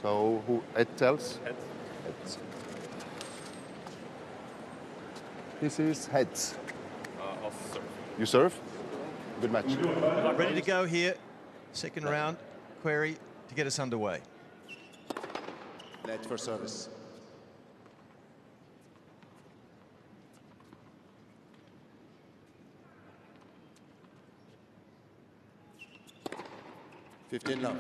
So who head tells? Heads. Heads. This is heads. I'll serve. You serve? Good match. Ready to go here. Second round. Querrey to get us underway. Net for service. $15 love.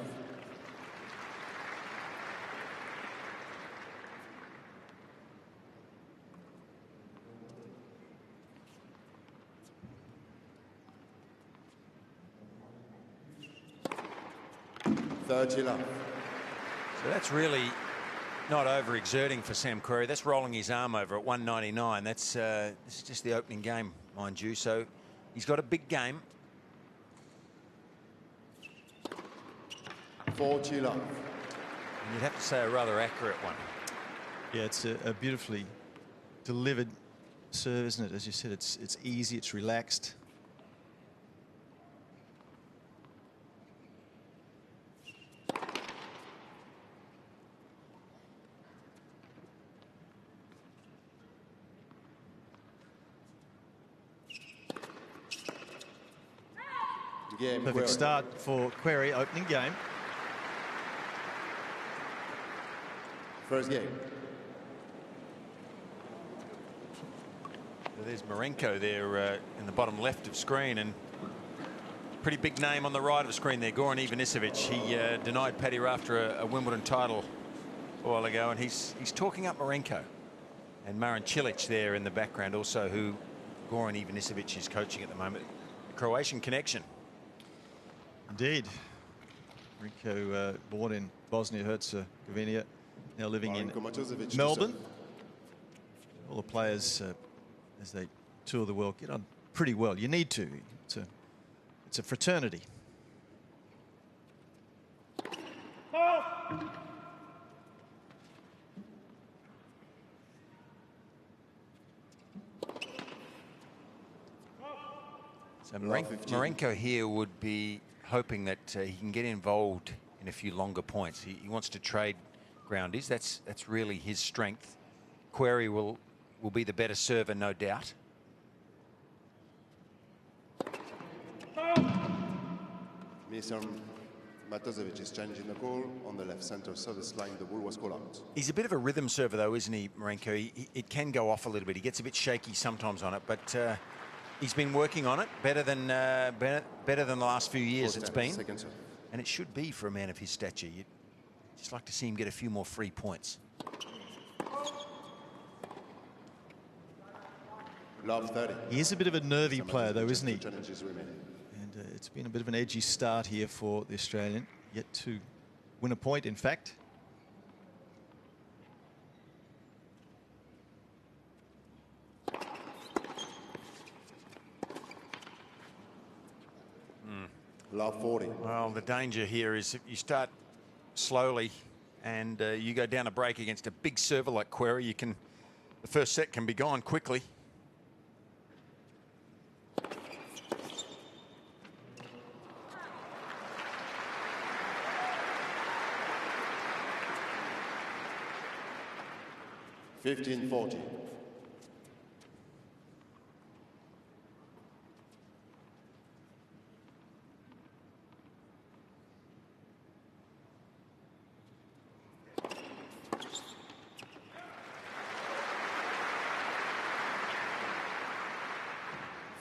$30 love. So that's really not overexerting for Sam Querrey. That's rolling his arm over at 199. That's this is just the opening game, mind you. So he's got a big game. 40 love. And you'd have to say a rather accurate one. Yeah, it's a beautifully delivered serve, isn't it? As you said, it's easy, it's relaxed. Perfect start for Querrey, opening game. First game. So there's Marinko there in the bottom left of screen, and pretty big name on the right of screen there, Goran Ivanisevic. He denied Paddy after a Wimbledon title a while ago, and he's talking up Marinko. And Marin Cilic there in the background also, who Goran Ivanisevic is coaching at the moment. Croatian connection. Indeed. Marinko born in Bosnia-Herzegovina, now living in Melbourne. All the players, as they tour the world, get on pretty well. You need to. It's a fraternity. So Marinko here would be hoping that he can get involved in a few longer points. He wants to trade groundies. That's really his strength. Querrey will be the better server, no doubt. Mr. Matosevich is changing the call on the left center service line. The ball was called out. He's a bit of a rhythm server, though, isn't he, Marinko? It can go off a little bit. He gets a bit shaky sometimes on it, but he's been working on it better than the last few years it's been. And it should be for a man of his stature. You'd just like to see him get a few more free points. Love 30. He is a bit of a nervy player, though, isn't he? And it's been a bit of an edgy start here for the Australian. Yet to win a point, in fact. Love 40. Well, the danger here is if you start slowly and you go down a break against a big server like Querrey, the first set can be gone quickly. $15-40.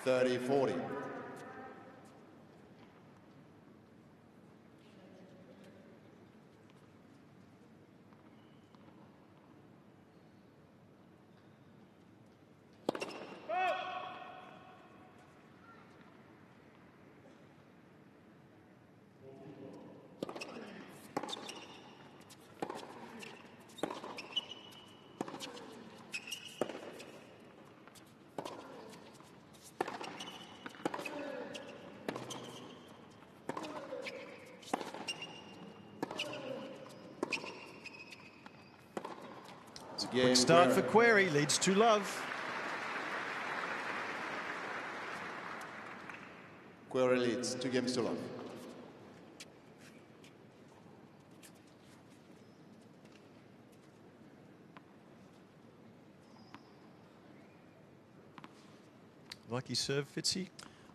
$30-40. Quick start for Querrey, leads to love. Querrey leads 2 games to love. like his serve, Fitzy?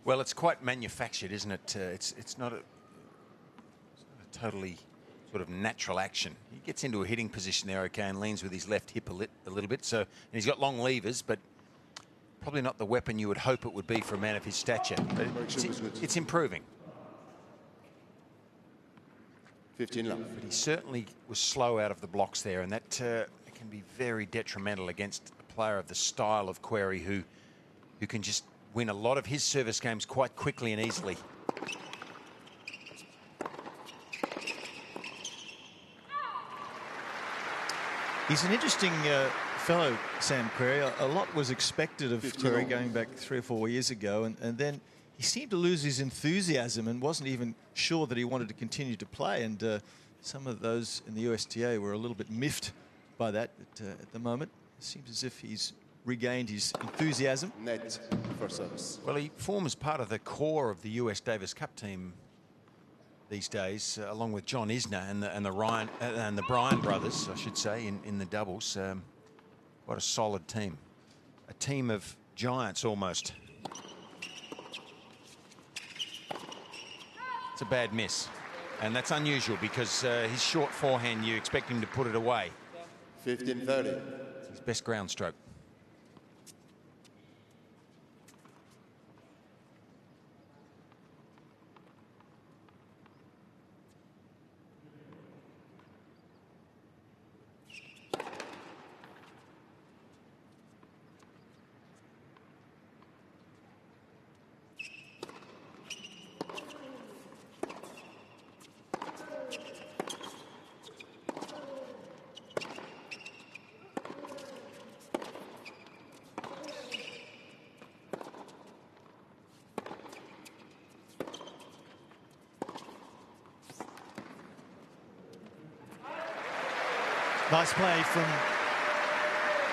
Well, it's quite manufactured, isn't it? It's not a totally sort of natural action. He gets into a hitting position there, okay, and leans with his left hip a little bit. So, and he's got long levers, but probably not the weapon you would hope it would be for a man of his stature. But it's improving. 15 love. But he certainly was slow out of the blocks there, and that can be very detrimental against a player of the style of Querrey, who can just win a lot of his service games quite quickly and easily. He's an interesting fellow, Sam Querrey. A lot was expected of Querrey going back 3 or 4 years ago, and then he seemed to lose his enthusiasm and wasn't even sure that he wanted to continue to play. And some of those in the USTA were a little bit miffed by that. But at the moment, it seems as if he's regained his enthusiasm. Net for service. Well, he forms part of the core of the US Davis Cup team these days, along with John Isner and the Bryan brothers, I should say, in the doubles. What a solid team. A team of giants almost. It's a bad miss. And that's unusual because his short forehand, you expect him to put it away. 15-30. It's his best ground stroke. Nice play from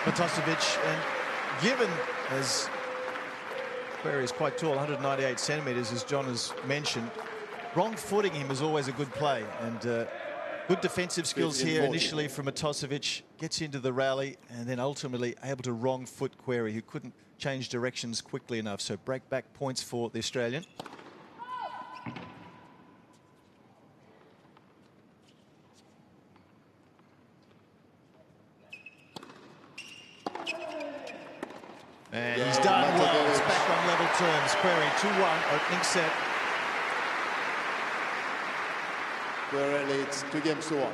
Matosevich, and given, as Querrey is quite tall, 198 centimetres, as John has mentioned, wrong footing him is always a good play, and good defensive skills here initially from Matosevich, gets into the rally, and then ultimately able to wrong foot Querrey, who couldn't change directions quickly enough. So break back points for the Australian. And he's done well. It's back on level terms. Querrey 2-1, opening set. Querrey leads 2-1.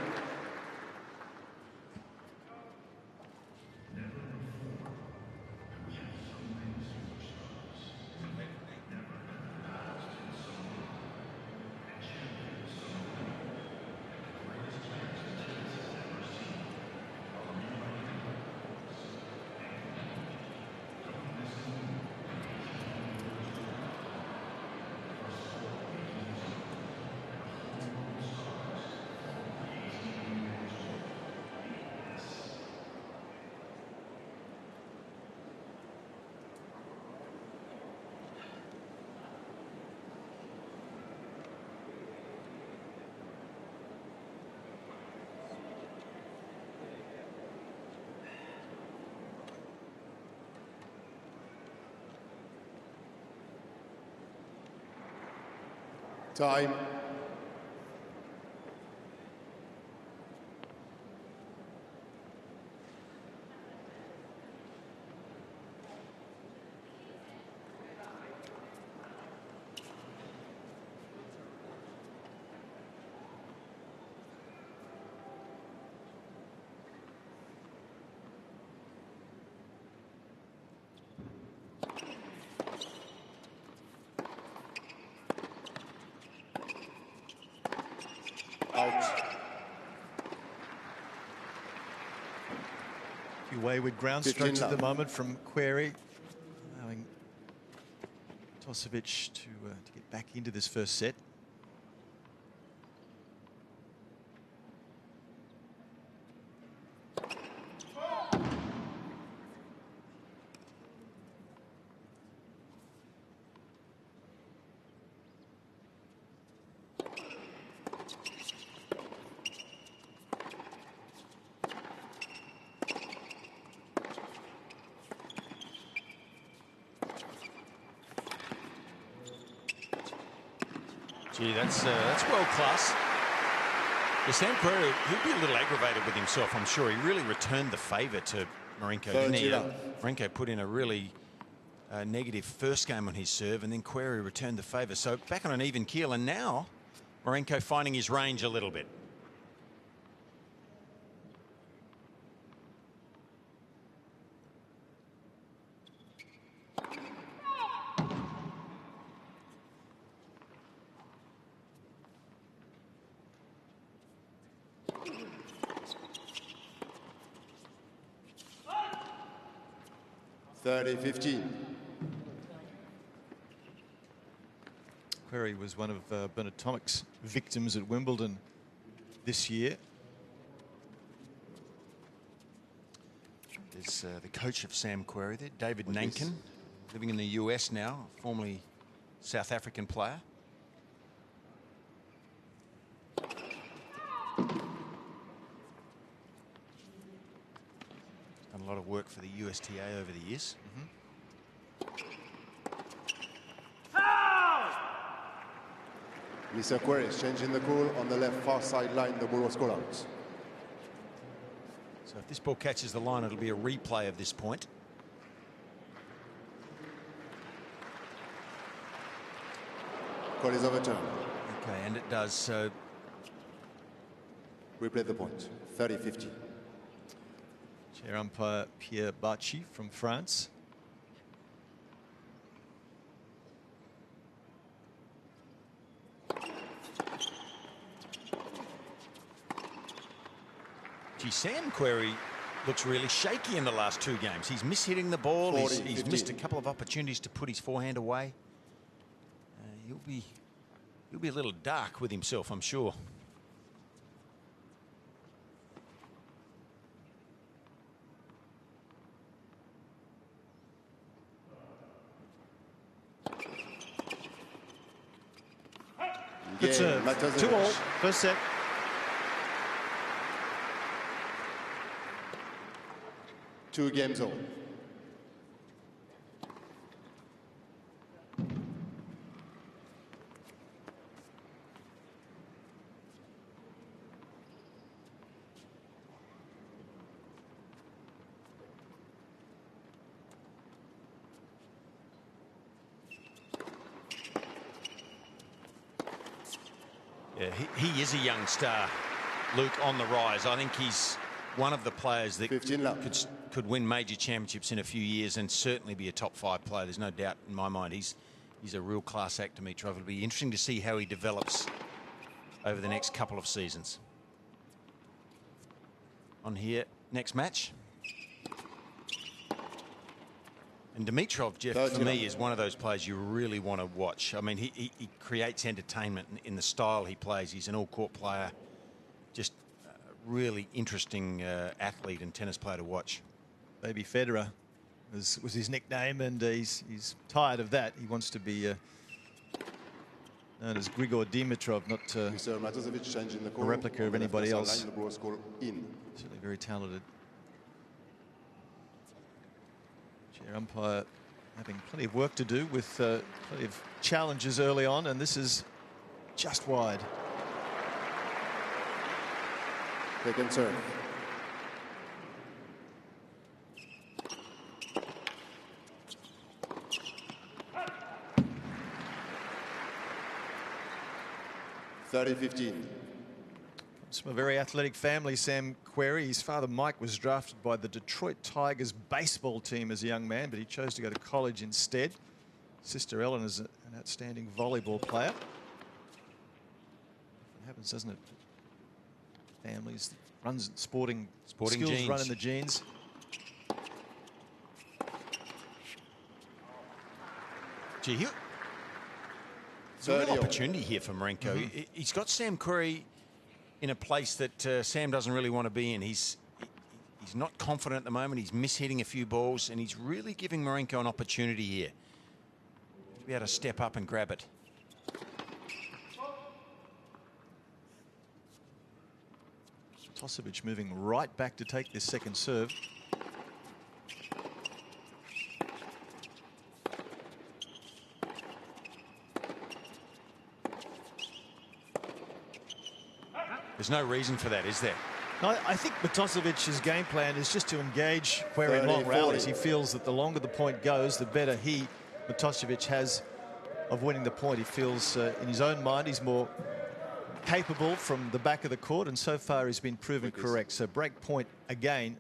Time. Out. Few wayward ground strokes at the moment from Querrey, allowing Matosevich to get back into this first set. Gee, that's world class. Yeah, Sam Querrey, he'll be a little aggravated with himself, I'm sure. He really returned the favour to Marinko, didn't he? Marinko put in a really negative first game on his serve, and then Querrey returned the favour. So back on an even keel, and now Marinko finding his range a little bit. Querrey was one of Bernard Tomic's victims at Wimbledon this year. There's the coach of Sam Querrey there, David Nankin, living in the US now, formerly South African player. Done a lot of work for the USTA over the years. Mr. Querrey is changing the call on the left far sideline. The ball was called out. So if this ball catches the line, it'll be a replay of this point. Call is overturned. Okay, and it does. So replay the point. 30-50. Chair umpire Pierre Bacci from France. Gee, Sam Querrey looks really shaky in the last two games. He's mishitting the ball. He's missed a couple of opportunities to put his forehand away. He'll be a little dark with himself, I'm sure. Good serve. 2-all, first set. Two games all. Yeah, he is a young star, Luke, on the rise. I think he's one of the players that could win major championships in a few years and certainly be a top 5 player. There's no doubt in my mind. He's a real class act, Dimitrov. It'll be interesting to see how he develops over the next couple of seasons. On here, next match. And Dimitrov, Jeff, for me, is one of those players you really want to watch. I mean, he creates entertainment in the style he plays. He's an all-court player. Just really interesting athlete and tennis player to watch. Baby Federer was his nickname, and he's tired of that. He wants to be known as Grigor Dimitrov, not Mr. Matosevich changing the call. A replica of anybody else. The ball was called in. Certainly very talented. Chair umpire having plenty of work to do with plenty of challenges early on, and this is just wide. They can serve. (30-15). From a very athletic family, Sam Querrey. His father, Mike, was drafted by the Detroit Tigers baseball team as a young man, but he chose to go to college instead. Sister Ellen is an outstanding volleyball player. It happens, doesn't it? Families, runs, sporting skills genes. Run in the genes. Gee, it's a real opportunity here for Marinko. He's got Sam Querrey in a place that Sam doesn't really want to be in. He's not confident at the moment. He's mishitting a few balls, and he's really giving Marinko an opportunity here to be able to step up and grab it. Matosevich moving right back to take this second serve. There's no reason for that, is there? No, I think Matosevich's game plan is just to engage Querrey in long rallies. He feels that the longer the point goes, the better Matosevich has of winning the point. He feels in his own mind he's more capable from the back of the court, and so far he's been proven correct. So break point again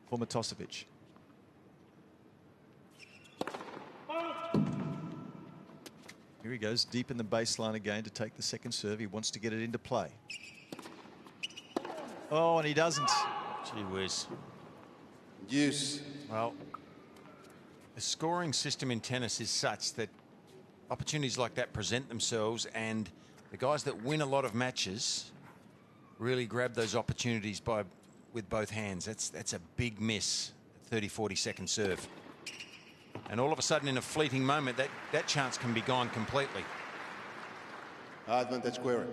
for Matosevich. Here he goes deep in the baseline again to take the second serve. He wants to get it into play. Oh, and he doesn't. Gee whiz. Yes. Well, the scoring system in tennis is such that opportunities like that present themselves, and the guys that win a lot of matches really grab those opportunities with both hands. That's a big miss. 30-40 second serve. And all of a sudden, in a fleeting moment, that chance can be gone completely. Advantage Querrey.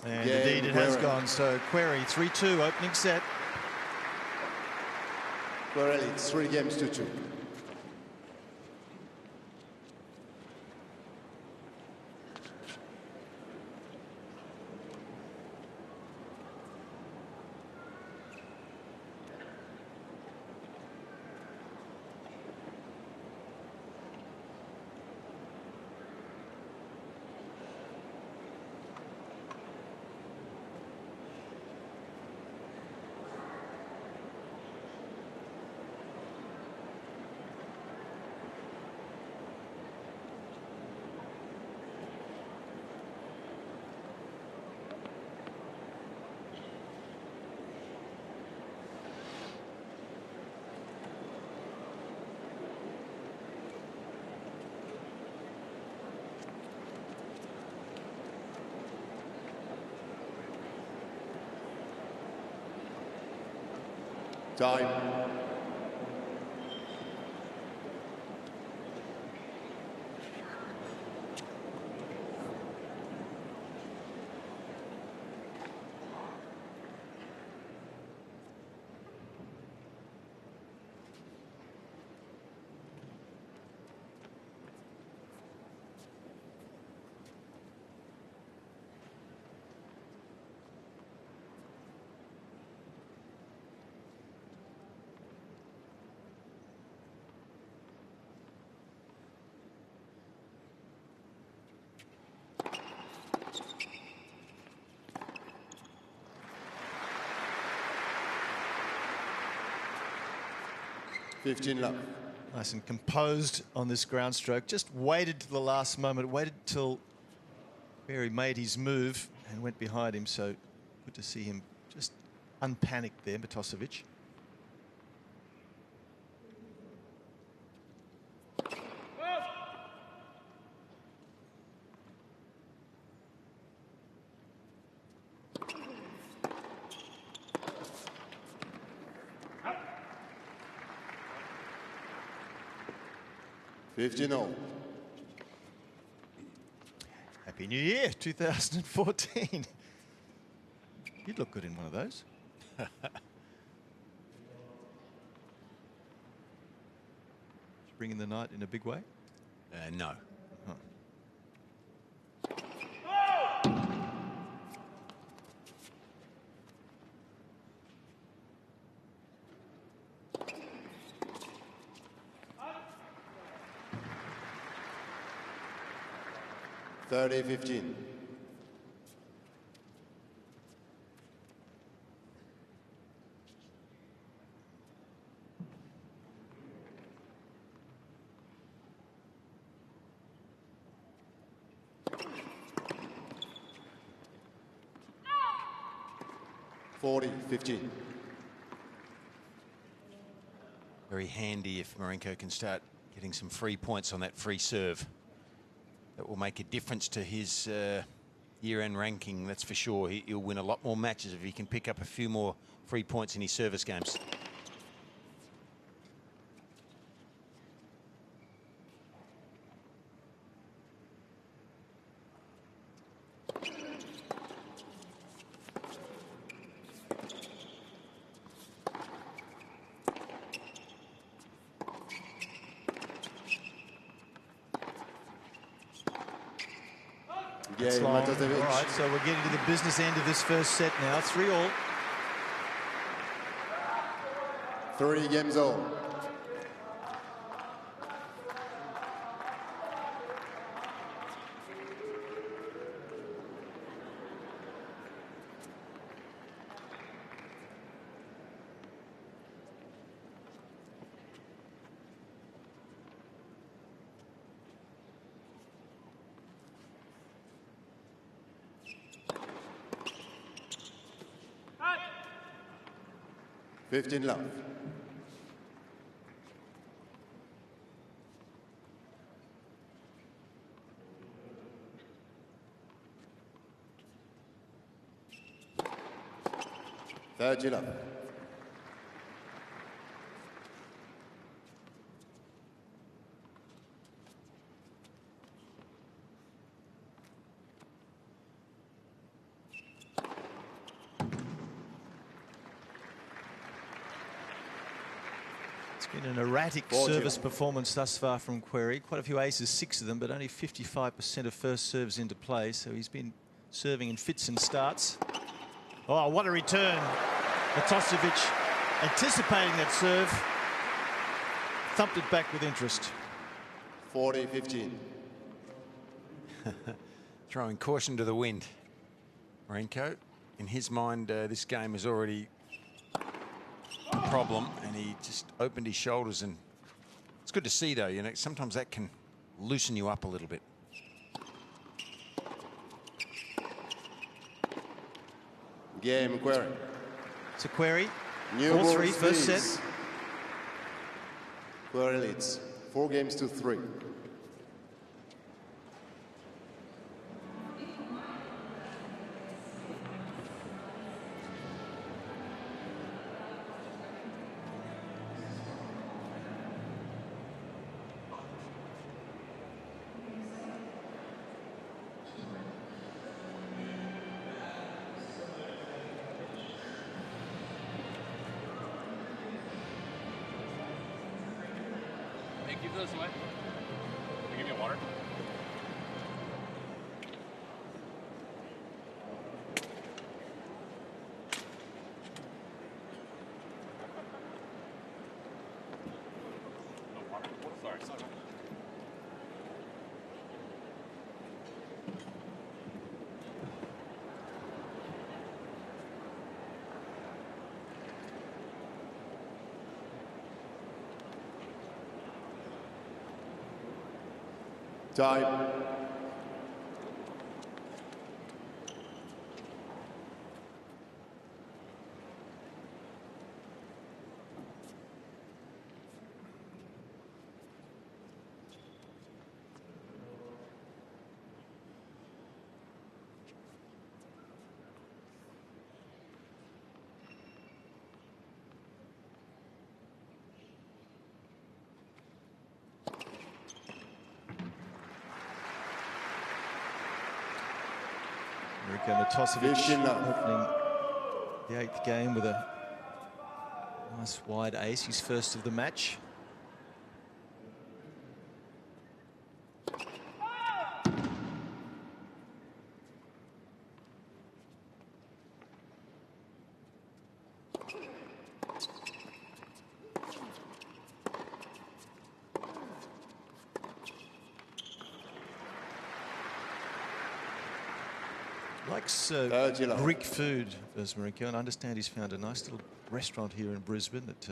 And indeed it has gone. So Querrey 3-2 opening set. Querrey, it's 3 games to 2. Time. Love. Nice and composed on this ground stroke. Just waited to the last moment. Waited till Querrey made his move and went behind him. So good to see him just unpanicked there, Matosevich. Happy New Year, 2014. You'd look good in one of those. Bringing the night in a big way? No. Huh. $30-15. $40-15. Very handy if Marinko can start getting some free points on that free serve. That will make a difference to his year-end ranking, that's for sure. He'll win a lot more matches if he can pick up a few more free points in his service games. It's long. All right, so we're getting to the business end of this first set now. 3-all. 3 games all. Hi. 15 love. Third love. It's been an erratic service performance thus far from Querrey. Quite a few aces, 6 of them, but only 55% of first serves into play. So he's been serving in fits and starts. Oh, what a return. Matosevich anticipating that serve. Thumped it back with interest. 40-15. Throwing caution to the wind. Marinko, in his mind, this game is already a problem, and he just opened his shoulders. And it's good to see, though. You know, sometimes that can loosen you up a little bit. Game Querrey. So Querrey, 4-3 first set. Querrey leads 4 games to 3. Thank you for this way. Can you give me water? No water. Sorry, sorry. Time. Marinko Matosevich opening the 8th game with a nice wide ace, his first of the match. Likes Greek food, as Marinko, and I understand he's found a nice little restaurant here in Brisbane that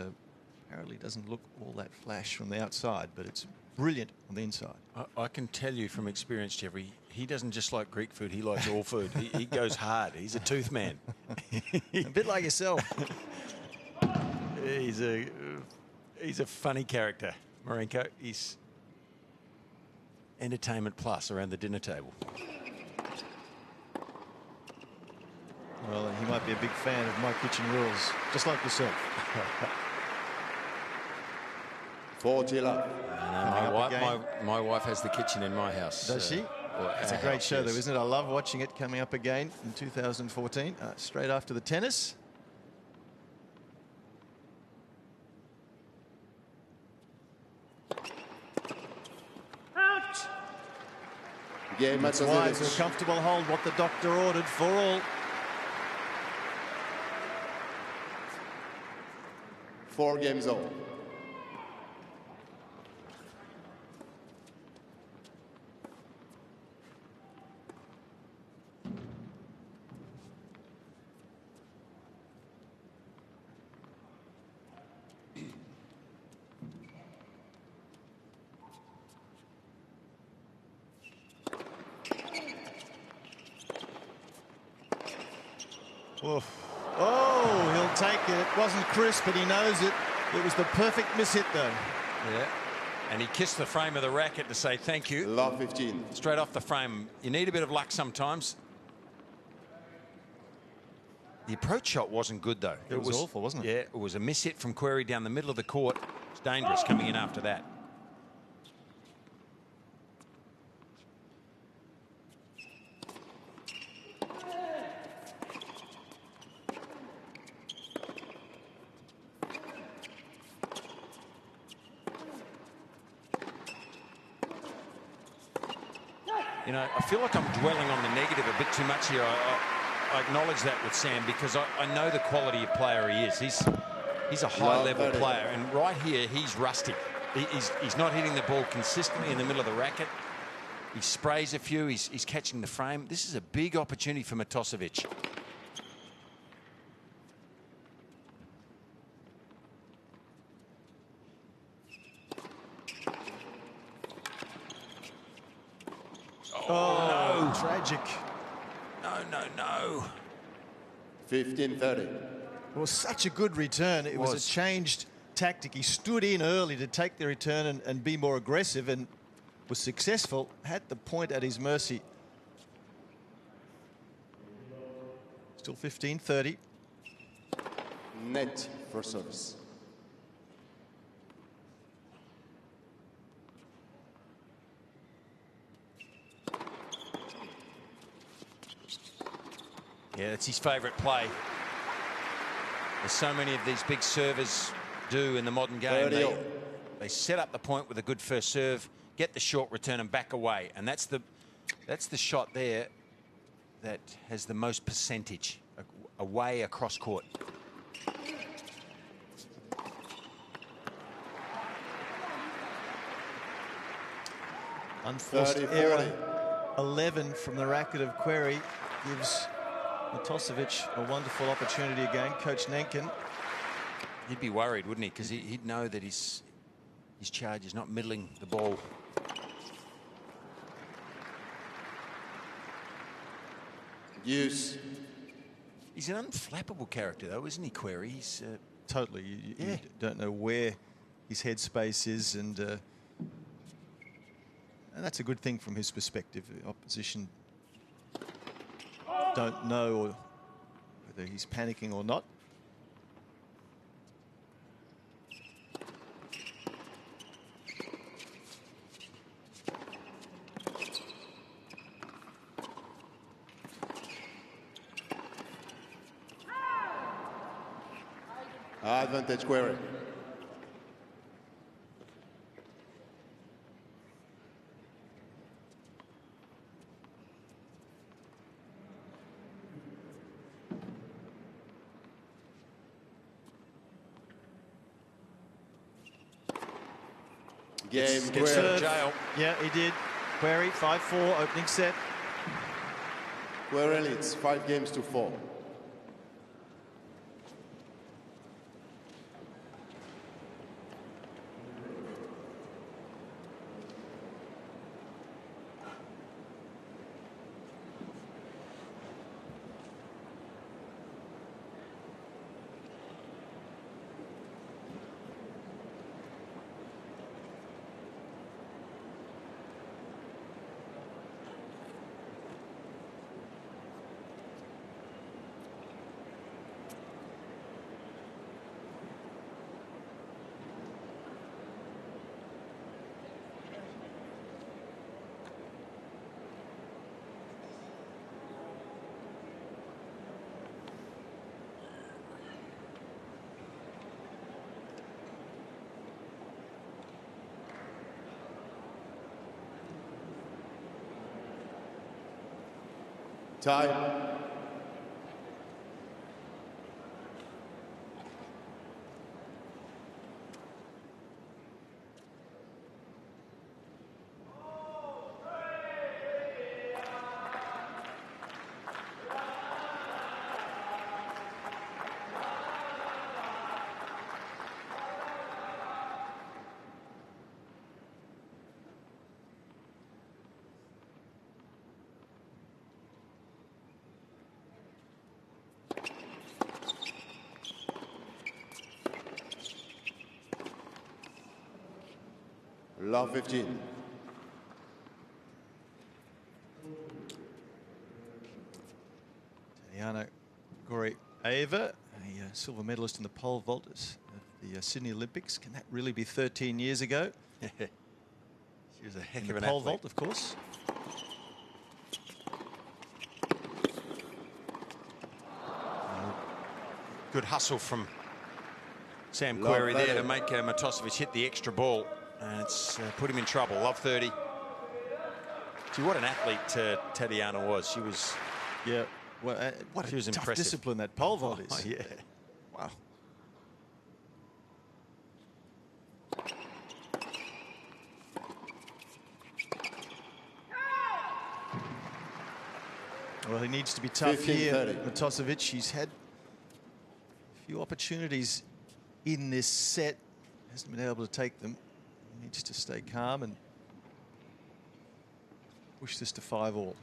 apparently doesn't look all that flash from the outside, but it's brilliant on the inside. I can tell you from experience, Jeffrey, he doesn't just like Greek food, he likes all food. He goes hard. He's a tooth man. A bit like yourself. He's a funny character, Marinko. He's entertainment plus around the dinner table. Well, he might be a big fan of My Kitchen Rules, just like yourself. 40 love. My wife has the kitchen in my house. Does she? It's a great show, though, isn't it? I love watching it coming up again in 2014, straight after the tennis. Game That's why it's a Matosevich. comfortable hold, what the doctor ordered for all. 4 games all. Oof. Oh, he'll take it. It wasn't crisp, but he knows it. It was the perfect miss hit, though. Yeah. And he kissed the frame of the racket to say thank you. Love 15. Straight off the frame. You need a bit of luck sometimes. The approach shot wasn't good, though. It was awful, wasn't it? Yeah, it was a miss hit from Querrey down the middle of the court. It's dangerous coming in after that. You know, I feel like I'm dwelling on the negative a bit too much here. I acknowledge that with Sam because I know the quality of player he is. He's a high-level player, and right here he's rusty. He's not hitting the ball consistently in the middle of the racket. He sprays a few. He's catching the frame. This is a big opportunity for Matosevich. Oh, no. Tragic. No. 15-30. It was such a good return. It was a changed tactic. He stood in early to take the return and be more aggressive and was successful. Had the point at his mercy. Still 15-30. Net for service. Yeah, that's his favourite play. As so many of these big servers do in the modern game. They set up the point with a good first serve, get the short return and back away. And that's the shot there that has the most percentage away across court. Unforced error. 11 from the racket of Querrey gives Matosevich a wonderful opportunity again. Coach Nankin. He'd be worried, wouldn't he? Because he'd know that his charge is not middling the ball. Use. He's an unflappable character, though, isn't he, Querrey? He's totally. You don't know where his headspace is, and that's a good thing from his perspective. The opposition don't know whether he's panicking or not. Advantage Querrey. Game Querrey. Jail. Yeah, he did. Querrey 5-4 opening set. Querrey leads 5-4. Tie. Love 15. Tatiana Querrey, a silver medalist in the pole vault of the Sydney Olympics. Can that really be 13 years ago? She was a heck in of the an pole athlete. vault, of course. Good hustle from Sam Love Querrey there 30. to make Matosevich hit the extra ball. And it's put him in trouble. Love 30. Gee, what an athlete Tatiana was. She was... Yeah, well, what She a was tough impressive. discipline that pole vault is. Oh, yeah. Wow. Well, he needs to be tough 15, here, 30. Matosevich. He's had a few opportunities in this set. Hasn't been able to take them. He needs to stay calm and push this to 5-all.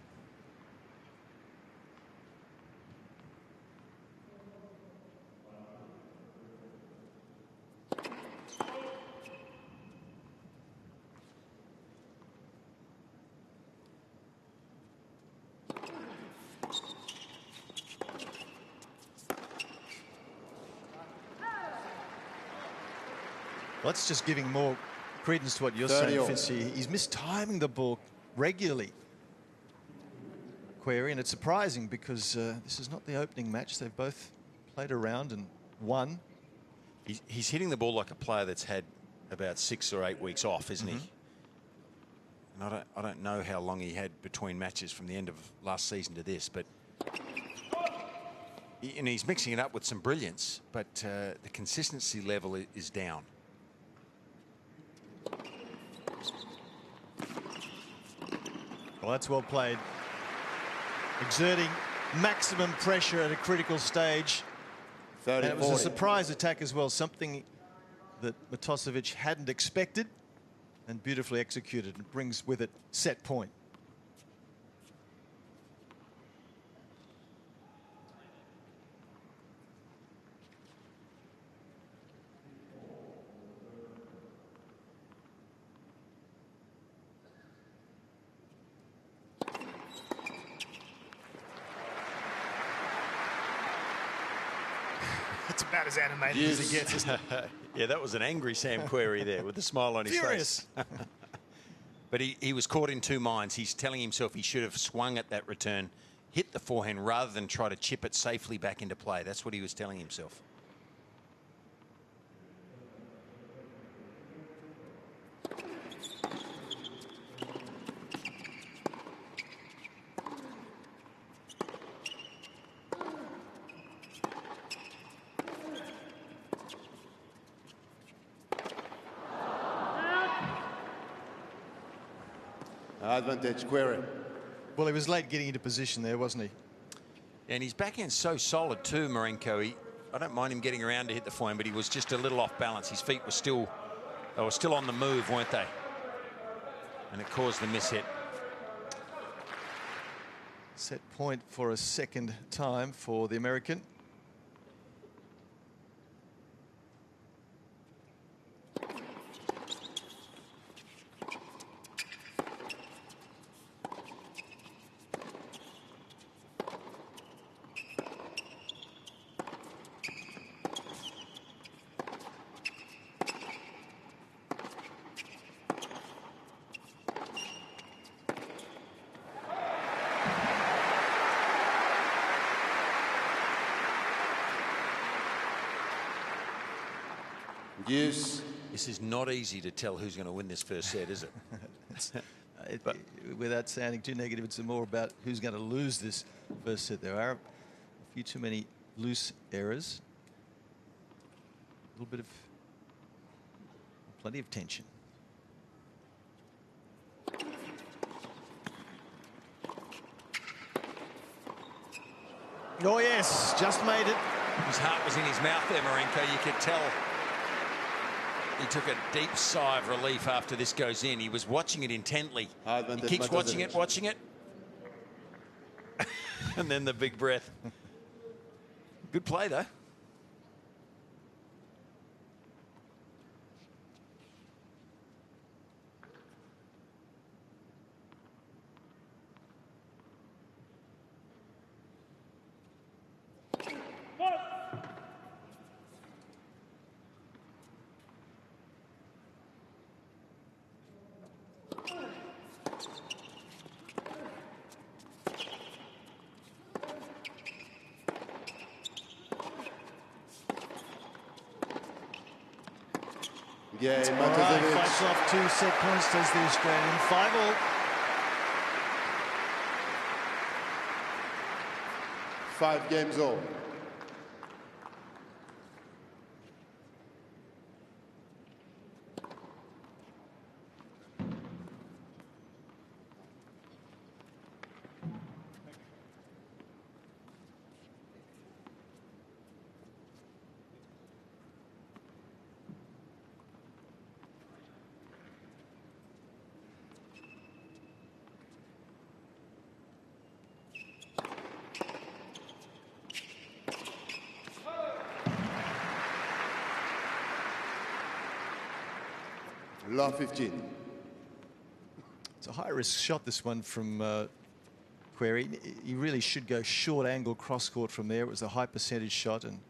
Well, that's just giving more credence to what you're saying, Fitzy. He's mistiming the ball regularly, Querrey, and it's surprising because this is not the opening match. They've both played around and won. He's hitting the ball like a player that's had about 6 or 8 weeks off, isn't he? And I don't know how long he had between matches from the end of last season to this, but and he's mixing it up with some brilliance, but the consistency level is down. Well, that's well played. Exerting maximum pressure at a critical stage. 30, And it was 40. a surprise attack as well, something that Matosevich hadn't expected and beautifully executed, and brings with it set point. It's about as animated as it gets, isn't it? Yeah, that was an angry Sam Querrey there with a smile on his Furious. face. But he was caught in two minds. He's telling himself he should have swung at that return, hit the forehand rather than try to chip it safely back into play. That's what he was telling himself. Advantage, Querrey. Well, he was late getting into position there, wasn't he? And his backhand's so solid too, Marinko. I don't mind him getting around to hit the forehand, but he was just a little off balance. His feet were still on the move, weren't they? And it caused the mishit. Set point for a second time for the American. Use. This is not easy to tell who's going to win this first set, is it? Without sounding too negative, it's more about who's going to lose this first set. There are a few too many loose errors. A little bit of, plenty of tension. Oh yes, just made it. His heart was in his mouth there, Marinko. You could tell he took a deep sigh of relief after this goes in. He was watching it intently. He keeps watching it. And then the big breath. Good play, though. Yeah, Matosevich fights off 2 set points, does the Australian. 5-all. 5 games all. Law 15. It's a high-risk shot, this one from Querrey. He really should go short angle cross-court from there. It was a high percentage shot, and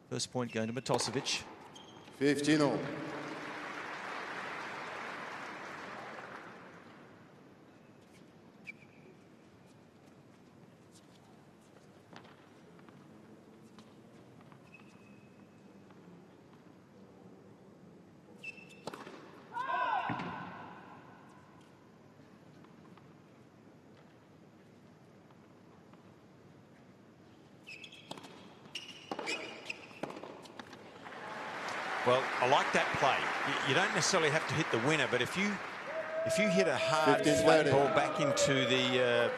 first point going to Matosevich. 15-all. Well, I like that play. You don't necessarily have to hit the winner, but if you hit a hard flat ball back into the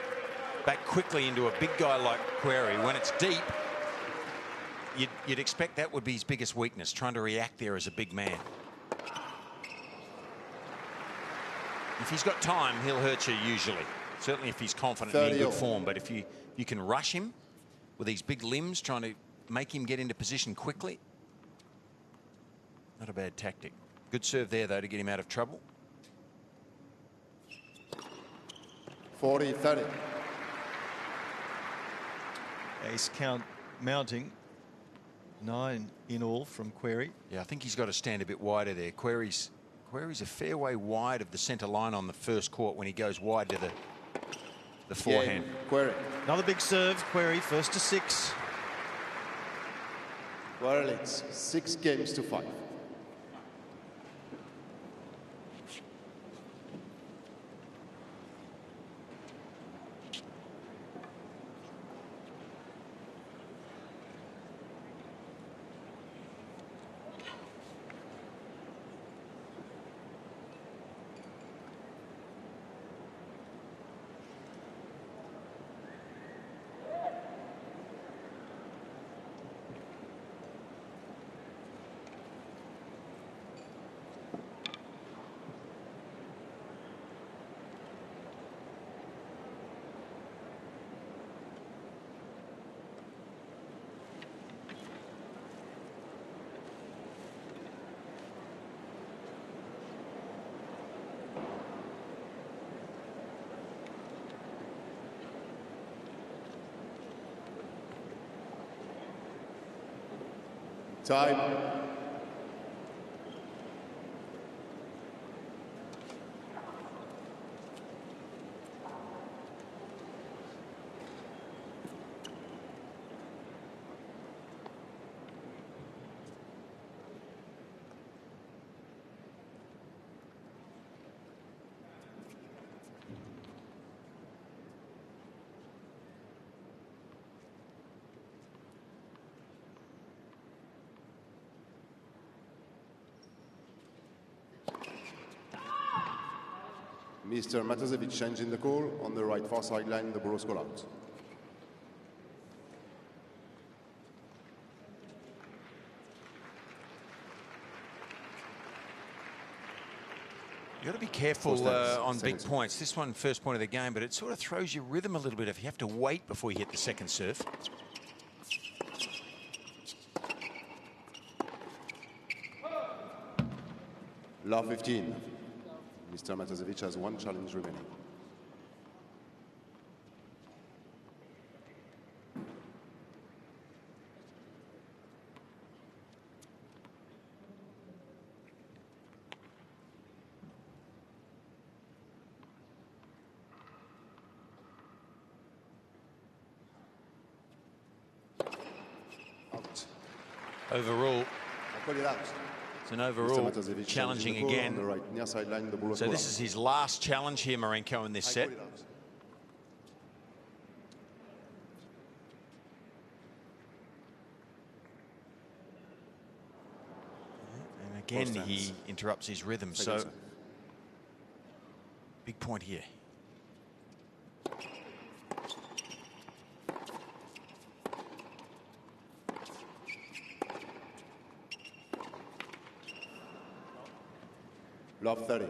back quickly into a big guy like Querrey, when it's deep, you'd expect that would be his biggest weakness, trying to react there as a big man. If he's got time, he'll hurt you usually. Certainly if he's confident and in good form. But if you can rush him with these big limbs, trying to make him get into position quickly, not a bad tactic. Good serve there, though, to get him out of trouble. 40-30. Ace count mounting. 9 in all from Querrey. Yeah, I think he's got to stand a bit wider there. Querrey's a fair way wide of the centre line on the first court when he goes wide to the forehand. Querrey. Another big serve. Querrey first to 6. Well, it's 6 games to 5. Time. Mr. Matosevich changing the call on the right far sideline, the ball was called out. You've got to be careful on big points. This one, first point of the game, but it sort of throws your rhythm a little bit if you have to wait before you hit the second serve. Love 15. Mr. Matosevich has one challenge remaining. Overrule. Call it out. It's an overrule, challenging again. The right near sideline, the ball so this is his last challenge here, Marinko, in this set. And again, he interrupts his rhythm. So big point here. Love 30.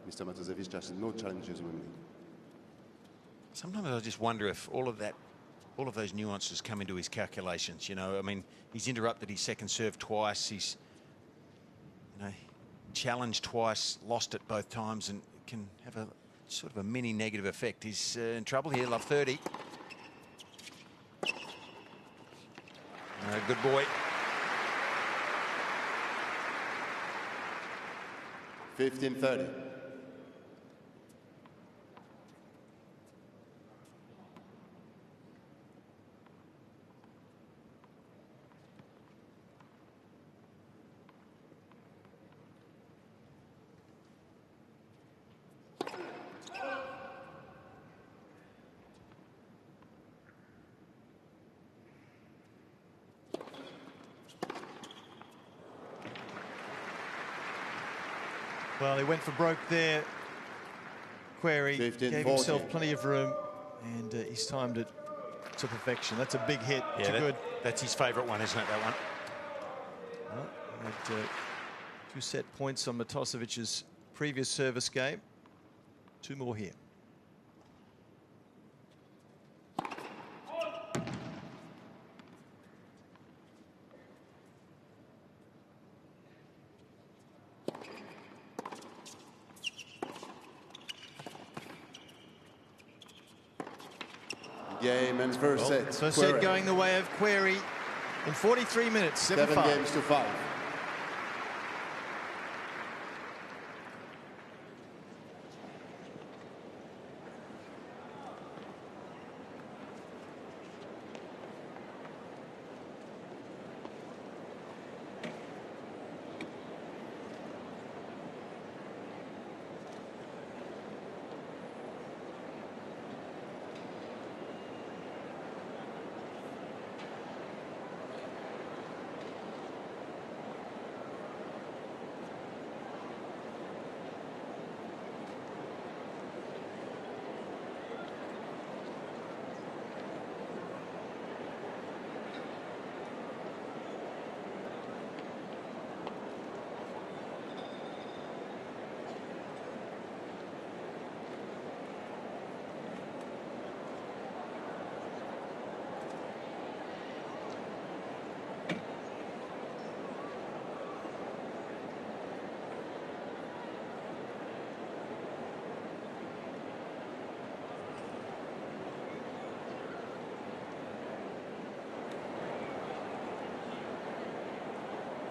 Mr. Matosevich has no challenges remaining. Sometimes I just wonder if all of those nuances come into his calculations. You know, I mean, he's interrupted his second serve twice. He's, you know, challenged twice, lost it both times, and can have a sort of a mini negative effect. He's in trouble here. Love 30. Good boy. 15-30. Well, he went for broke there. Querrey gave himself plenty of room, and he's timed it to perfection. That's a big hit. Yeah, good. That's his favourite one, isn't it, that one? Well, he had 2 set points on Matosevich's previous service game. 2 more here. Game and first set. First set going the way of Querrey in 43 minutes. 7 games to 5.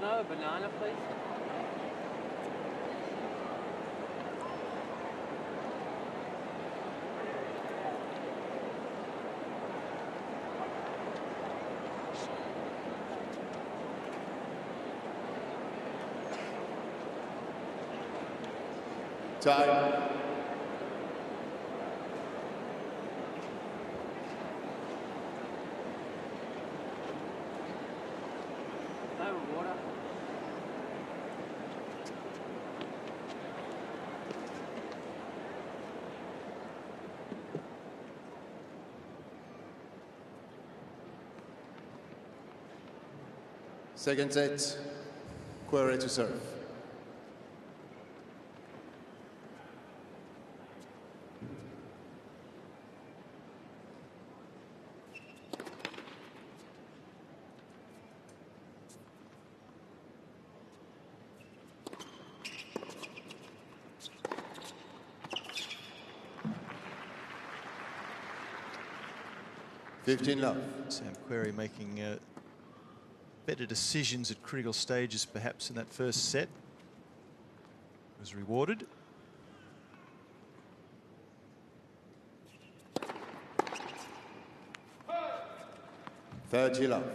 No, banana, please. Time. No water. Second set, Querrey to serve. Love. Sam Querrey making better decisions at critical stages, perhaps, in that first set. Was rewarded. Love.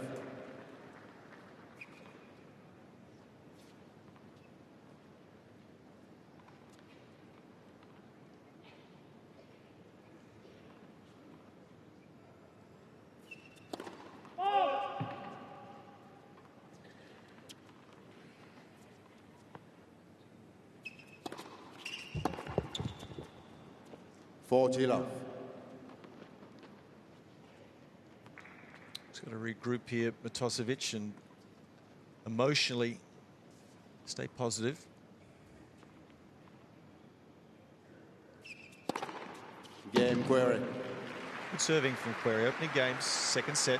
Love. He's got to regroup here, Matosevich, and emotionally stay positive. Game Querrey. Good serving from Querrey. Opening game, second set.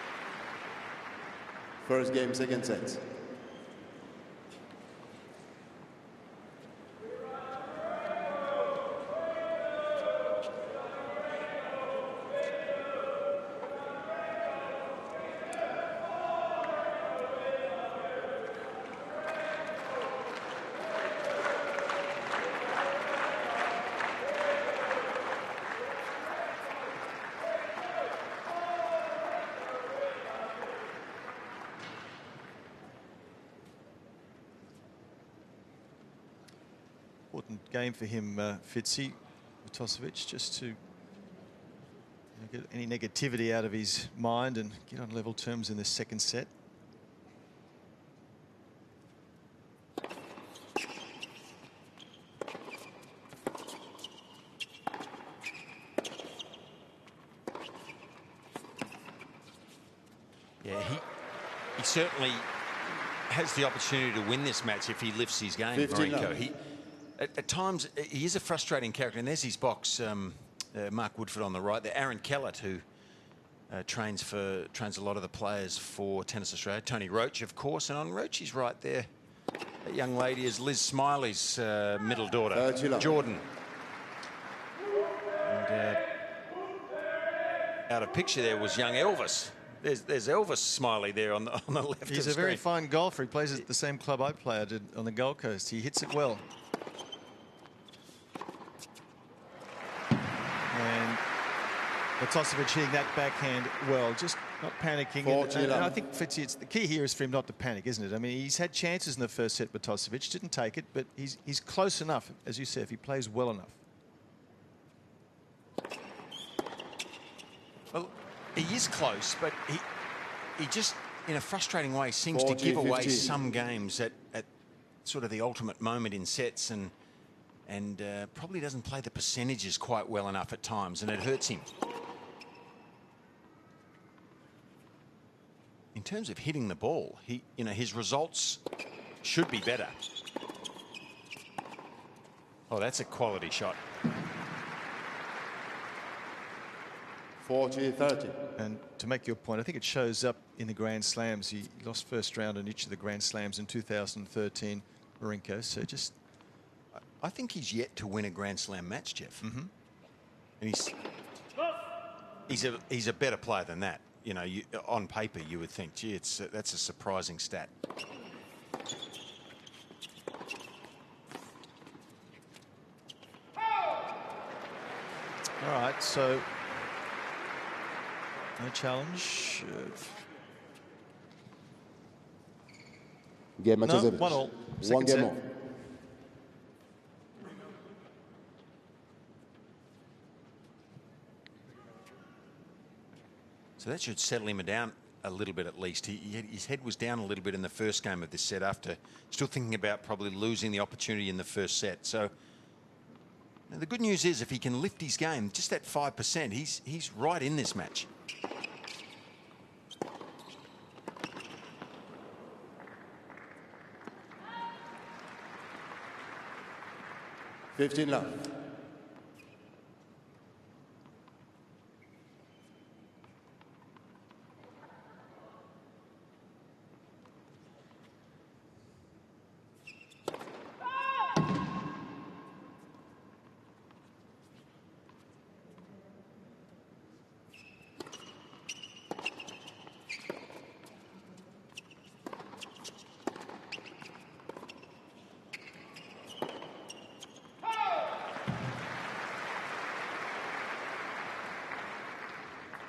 First game, second set. Important game for him, Fitzy, Matosevich, just to get any negativity out of his mind and get on level terms in the second set. Yeah, he certainly has the opportunity to win this match if he lifts his game, Marinko. At times, he is a frustrating character, and there's his box, Mark Woodford on the right there. Aaron Kellett, who trains a lot of the players for Tennis Australia. Tony Roach, of course, and on Roach's right there, that young lady is Liz Smiley's middle daughter, Jordan. And out of picture there was young Elvis. There's Elvis Smiley there on the left. He's a very fine golfer. He plays at the same club I play at on the Gold Coast. He hits it well. And Matosevich hitting that backhand well, just not panicking. And I think Fitzy, it's the key here is for him not to panic, isn't it? I mean, he's had chances in the first set, Matosevich didn't take it, but he's close enough, as you said, if he plays well enough. Well, he is close, but he just, in a frustrating way, seems to give away some games at sort of the ultimate moment in sets, and probably doesn't play the percentages quite well enough at times, and it hurts him. In terms of hitting the ball, his results should be better. Oh, that's a quality shot. 40-30. And to make your point, I think it shows up in the Grand Slams. He lost first round in each of the Grand Slams in 2013, Marinko. So just, I think he's yet to win a Grand Slam match, Jeff. Mm-hmm. And he's a better player than that. You know, on paper you would think, gee, that's a surprising stat. All right, so no challenge. Game Matosevich. No, 1-1. One game more. So that should settle him down a little bit at least. His head was down a little bit in the first game of this set after still thinking about probably losing the opportunity in the first set. So the good news is if he can lift his game just at 5%, he's right in this match. 15 love.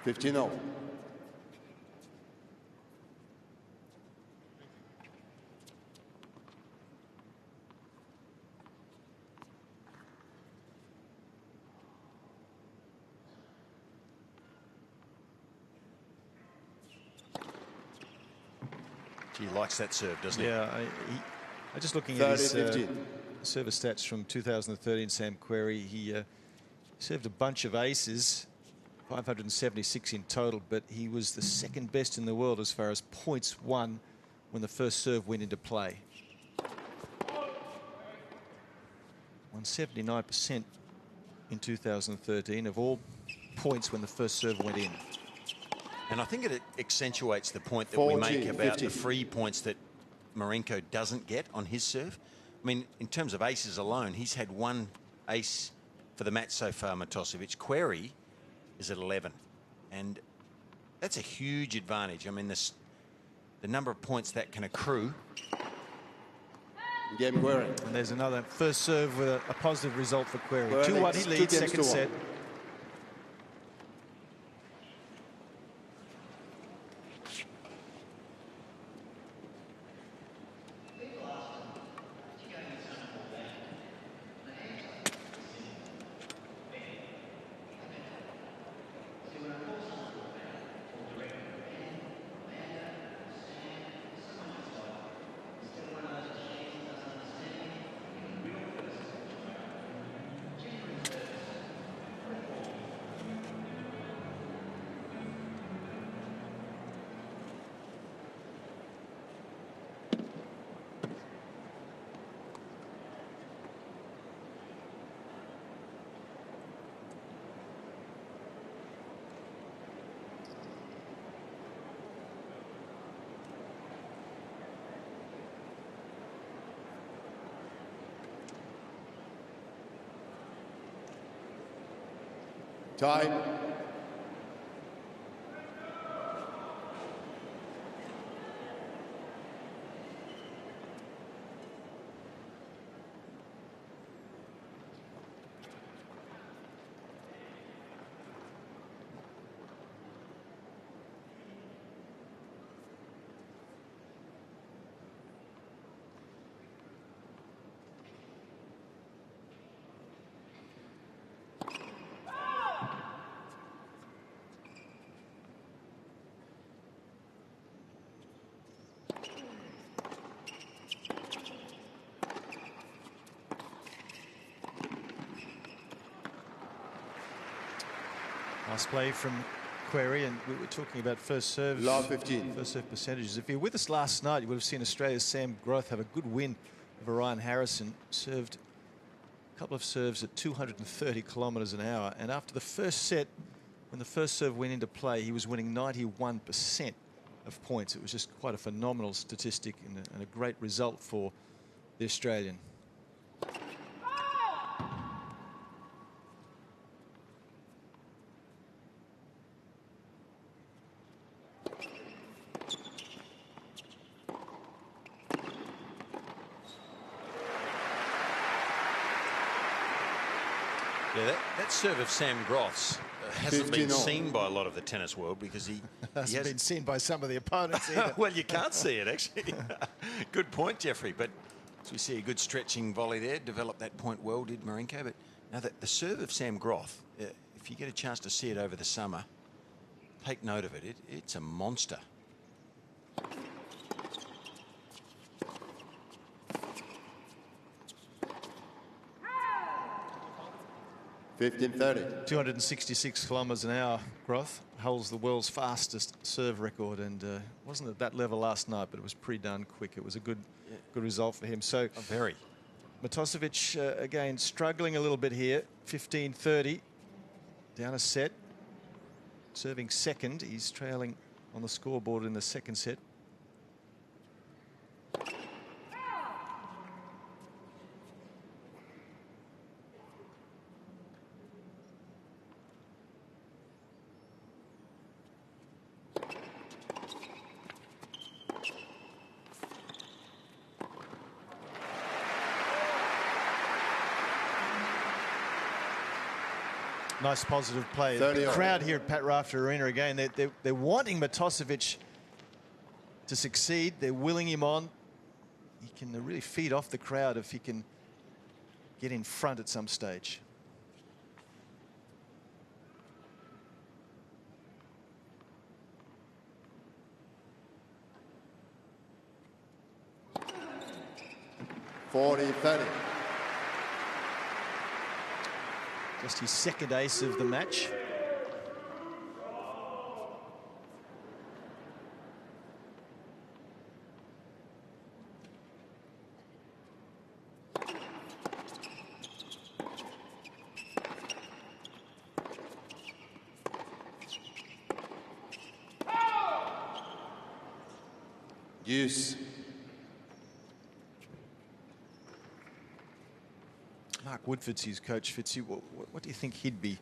Fifteen all. He likes that serve, doesn't he? Yeah, I just looking at his service stats from 2013, Sam Querrey. He served a bunch of aces, 576 in total, but he was the second best in the world as far as points won when the first serve went into play. Won 79% in 2013 of all points when the first serve went in. And I think it accentuates the point that we make about the free points that Marinko doesn't get on his serve. I mean, in terms of aces alone, he's had one ace for the match so far, Matosevich. Querrey is at 11. And that's a huge advantage. I mean, the number of points that can accrue. Game Querrey. And there's another first serve with a positive result for Querrey. 2-1 he leads, second set. Time. Nice play from Querrey, and we were talking about first serve. Love 15. First serve percentages. If you were with us last night, you would have seen Australia's Sam Groth have a good win over Ryan Harrison. Served a couple of serves at 230 kilometres an hour, and after the first set, when the first serve went into play, he was winning 91% of points. It was just quite a phenomenal statistic and a great result for the Australian. Yeah, that serve of Sam Groth's hasn't been seen by a lot of the tennis world because he hasn't been seen by some of the opponents either. Well, you can't see it, actually. Good point, Jeffrey. But as we see a good stretching volley there, developed that point well, did Marinko. But now the serve of Sam Groth, if you get a chance to see it over the summer, take note of it. It's a monster. 15-30. 266 kilometres an hour. Groth holds the world's fastest serve record, and wasn't at that level last night, but it was pretty darn quick. It was a good result for him. So very. Matosevich again struggling a little bit here. 15-30, down a set. Serving second, he's trailing on the scoreboard in the second set. Nice positive play. The crowd here at Pat Rafter Arena again, they're wanting Matosevich to succeed. They're willing him on. He can really feed off the crowd if he can get in front at some stage. Just his second ace of the match. Use. Mark Woodford's his coach, Fitzy. What do you think he'd be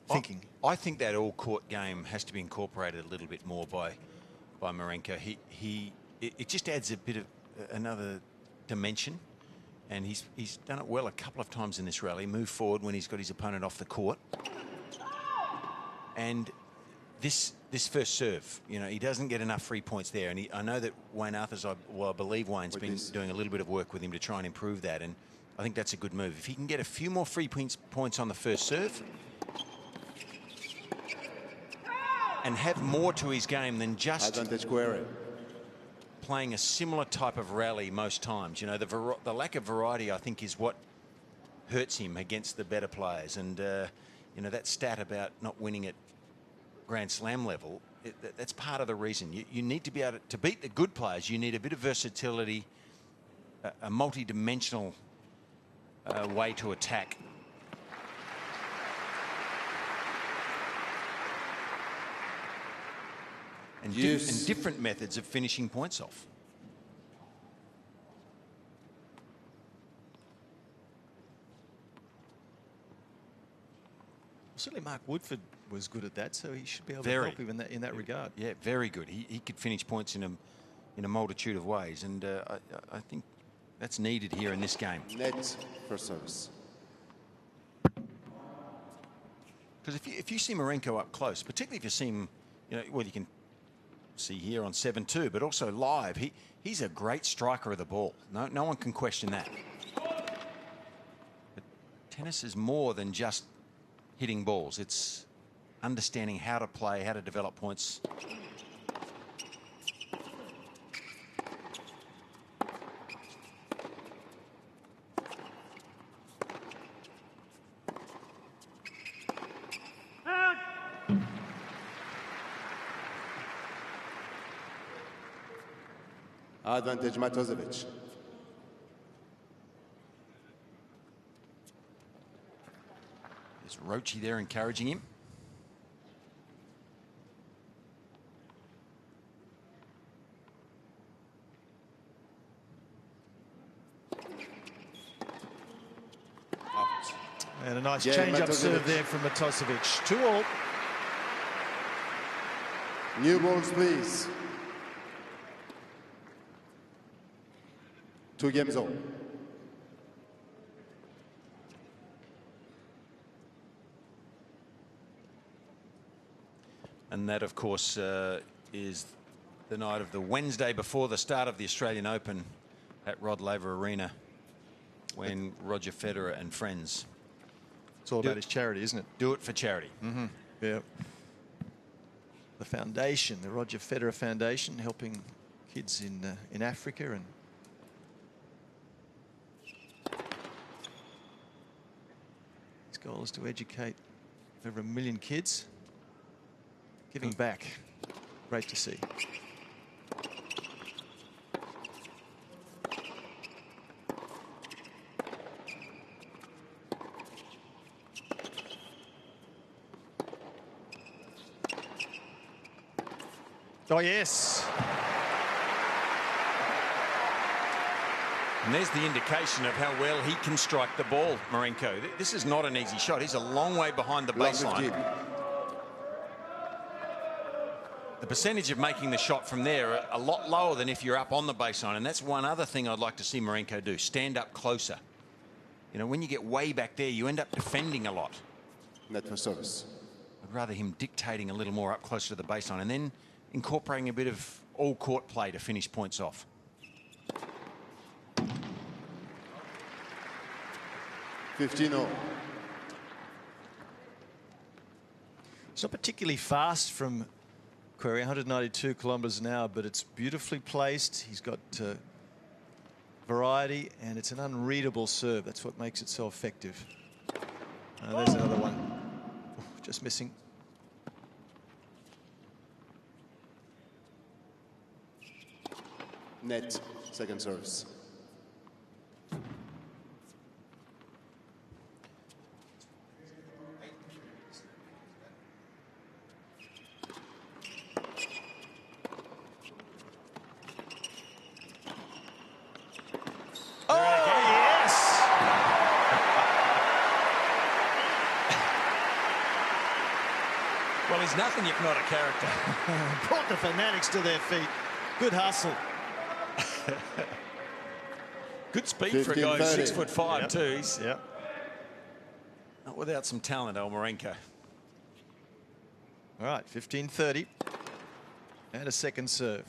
thinking? I think that all-court game has to be incorporated a little bit more by Marinko. It just adds a bit of another dimension, and he's done it well a couple of times in this rally. Move forward when he's got his opponent off the court, and this first serve, you know, he doesn't get enough free points there. And I know that Wayne Arthur's, I believe Wayne's been doing a little bit of work with him to try and improve that, and I think that's a good move. If he can get a few more free points on the first serve and have more to his game than just advantage Querrey. Playing a similar type of rally most times. You know, the lack of variety, I think, is what hurts him against the better players. And, you know, that stat about not winning at Grand Slam level, that's part of the reason. You need to be able to beat the good players. You need a bit of versatility, a multi-dimensional way to attack. And, and different methods of finishing points off. Certainly Mark Woodford was good at that, so he should be able to help him in that regard. Yeah, very good. He could finish points in a multitude of ways, and I think that's needed here in this game. Net for service. Because if you see Marinko up close, particularly if you see him, you know, well, you can see here on 7-2, but also live, he's a great striker of the ball. No one can question that. But tennis is more than just hitting balls. It's understanding how to play, how to develop points. Advantage Matosevich. There's Rochi there encouraging him. And a nice change-up serve there from Matosevich. 2-all. New balls, please. 2 games all. And that, of course, is the night of the Wednesday before the start of the Australian Open at Rod Laver Arena, when Roger Federer and friends. It's all about his charity, isn't it? Do it for charity. Mm-hmm. Yeah. The foundation, the Roger Federer Foundation, helping kids in Africa, and his goal is to educate over 1 million kids. Giving back. Great to see. Oh, yes. And there's the indication of how well he can strike the ball, Marinko. This is not an easy shot. He's a long way behind the baseline. The percentage of making the shot from there are a lot lower than if you're up on the baseline. And that's one other thing I'd like to see Marinko do. Stand up closer. You know, when you get way back there, you end up defending a lot. Net for service. I'd rather him dictating a little more up closer to the baseline and then incorporating a bit of all-court play to finish points off. $15-all. It's not particularly fast from Querrey, 192 kilometres an hour, but it's beautifully placed. He's got variety, and it's an unreadable serve. That's what makes it so effective. There's another one. Oh, just missing. Net, second service. Well, he's nothing if not a character. Brought the fanatics to their feet. Good hustle. Good speed for a guy who's 6'5" Yep. too. He's Yep. not without some talent, Marinko. All right, 15-30. And a second serve.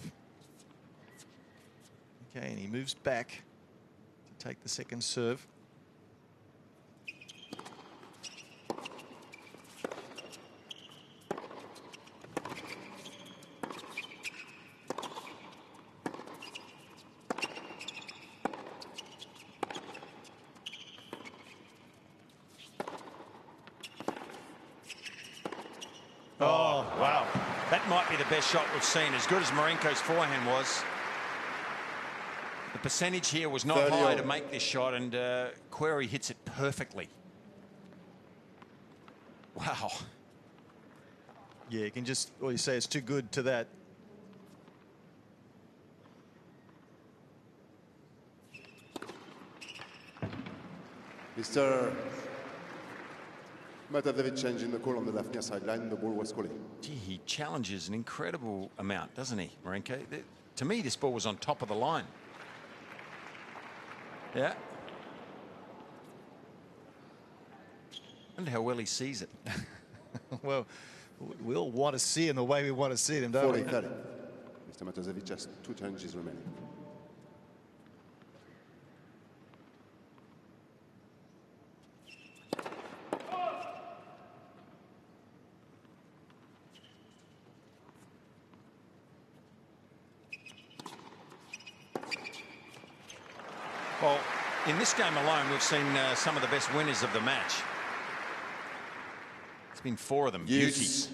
Okay, and he moves back to take the second serve. Oh, wow. That might be the best shot we've seen. As good as Marinko's forehand was, the percentage here was not high to make this shot, and Querrey hits it perfectly. Wow. Yeah, you can just, well, you say it's too good to that. Mr. Matosevich changing the call on the left near sideline. The ball was calling. Gee, he challenges an incredible amount, doesn't he, Marinko? To me, this ball was on top of the line. Yeah. I wonder how well he sees it. Well, we all want to see him the way we want to see them, don't we? 40-30. Mr. Matosevich has 2 challenges remaining. Well, in this game alone, we've seen some of the best winners of the match. It's been 4 of them. Yes. Beauties.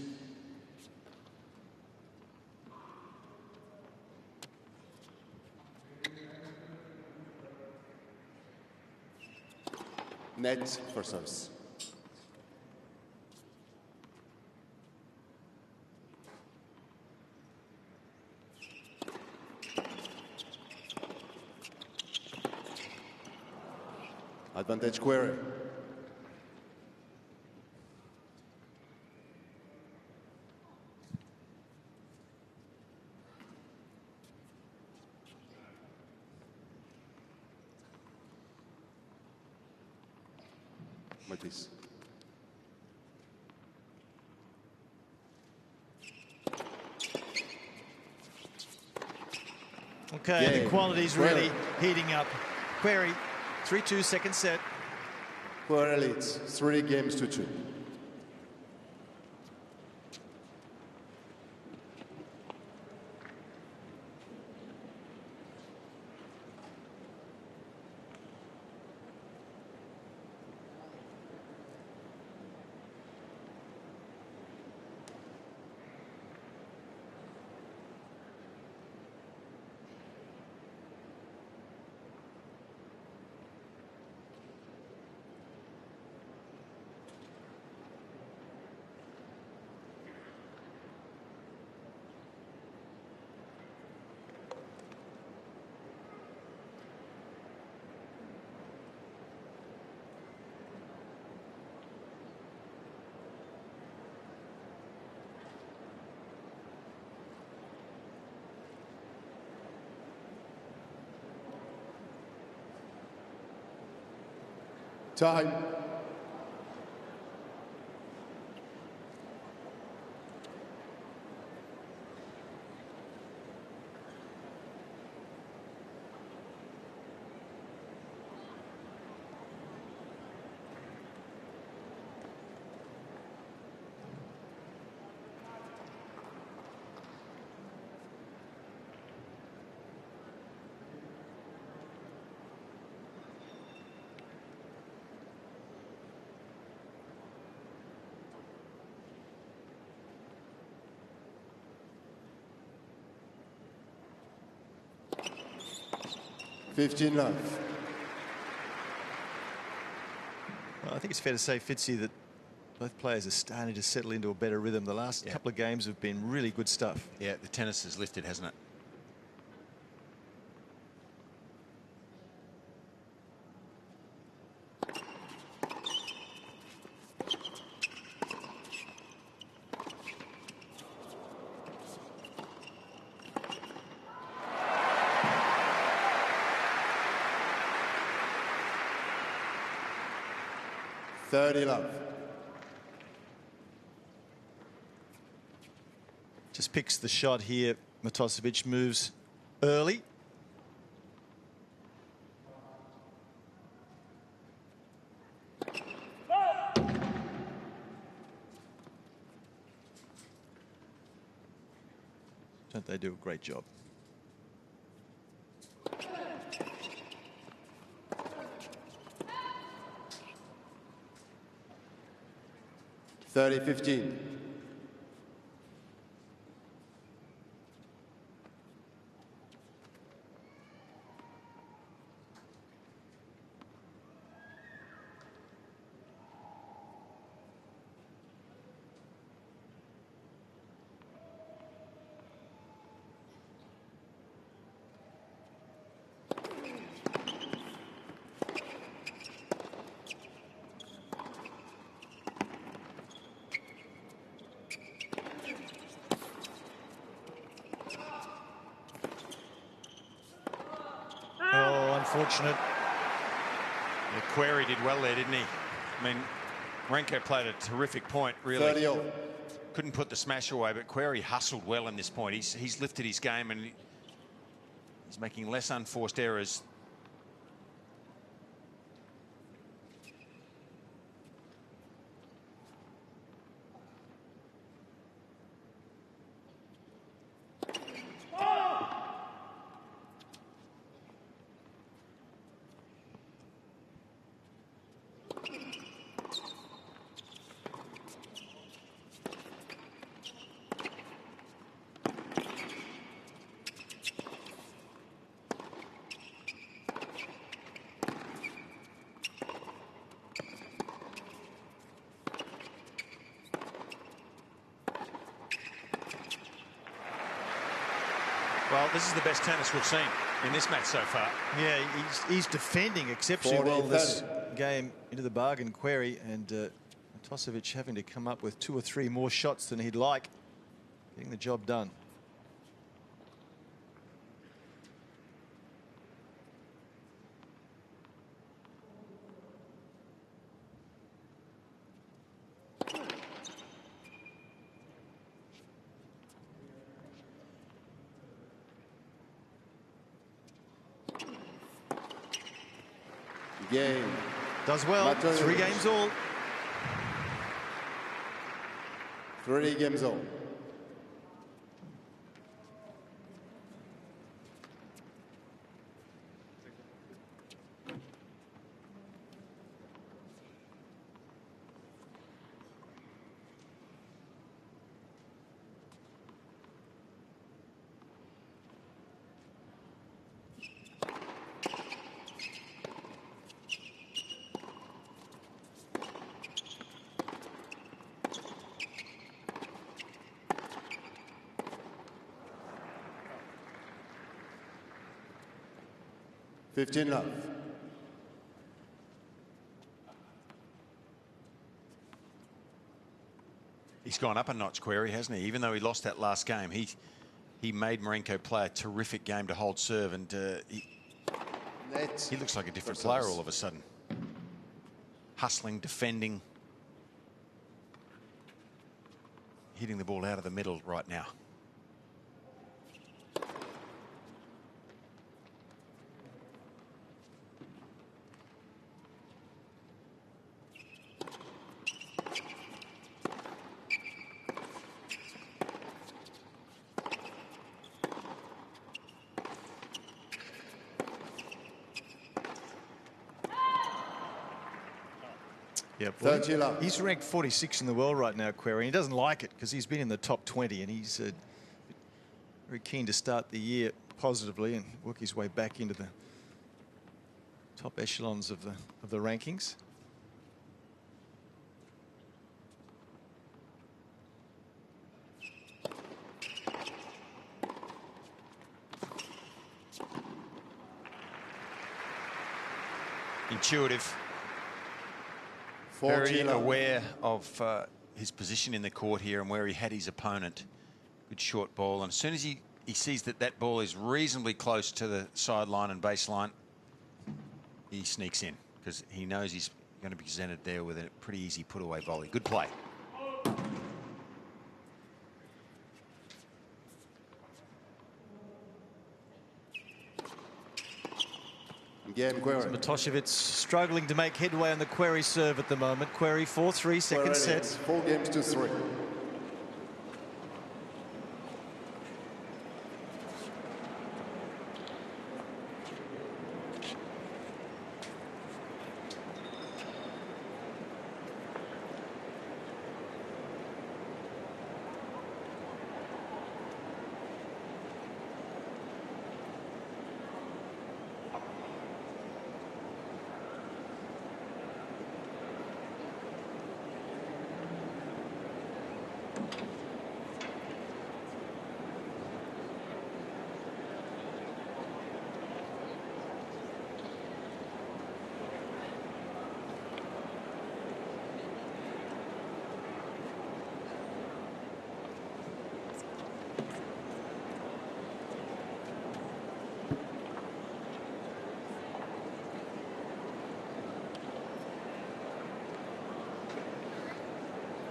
Net for service. Advantage Querrey. Matisse. Okay, Yeah. the quality's really heating up. Querrey, 3-2 second set. Querrey leads 3 games to 2. Time. $15 love. Well, I think it's fair to say, Fitzy, that both players are starting to settle into a better rhythm. The last couple of games have been really good stuff. Yeah, the tennis has lifted, hasn't it? $30 love. Just picks the shot here. Matosevich moves early. Don't they do a great job? $30-15. Oh, unfortunate. Yeah, Querrey did well there, didn't he? I mean, Marinko played a terrific point, really. 30 all. Couldn't put the smash away, but Querrey hustled well in this point. He's lifted his game and he's making less unforced errors. Well, this is the best tennis we've seen in this match so far. Yeah, he's defending exceptionally well this game into the bargain, Querrey, and Matosevich having to come up with 2 or 3 more shots than he'd like, getting the job done. Game. Does well. Matosevich. 3 games all. 3 games all. $15 love. He's gone up a notch, Querrey, hasn't he? Even though he lost that last game, he made Marinko play a terrific game to hold serve, and he looks like a different player all of a sudden. hustling, defending, hitting the ball out of the middle right now. Yeah, well, he's ranked 46 in the world right now, Querrey. He doesn't like it because he's been in the top 20, and he's very keen to start the year positively and work his way back into the top echelons of the rankings. Intuitive. Very aware of his position in the court here and where he had his opponent. Good short ball, and as soon as he sees that that ball is reasonably close to the sideline and baseline, he sneaks in because he knows he's going to be presented there with a pretty easy put-away volley. Good play. Matosevich struggling to make headway on the Querrey serve at the moment. Querrey 4-3, second set. 4 games to 3.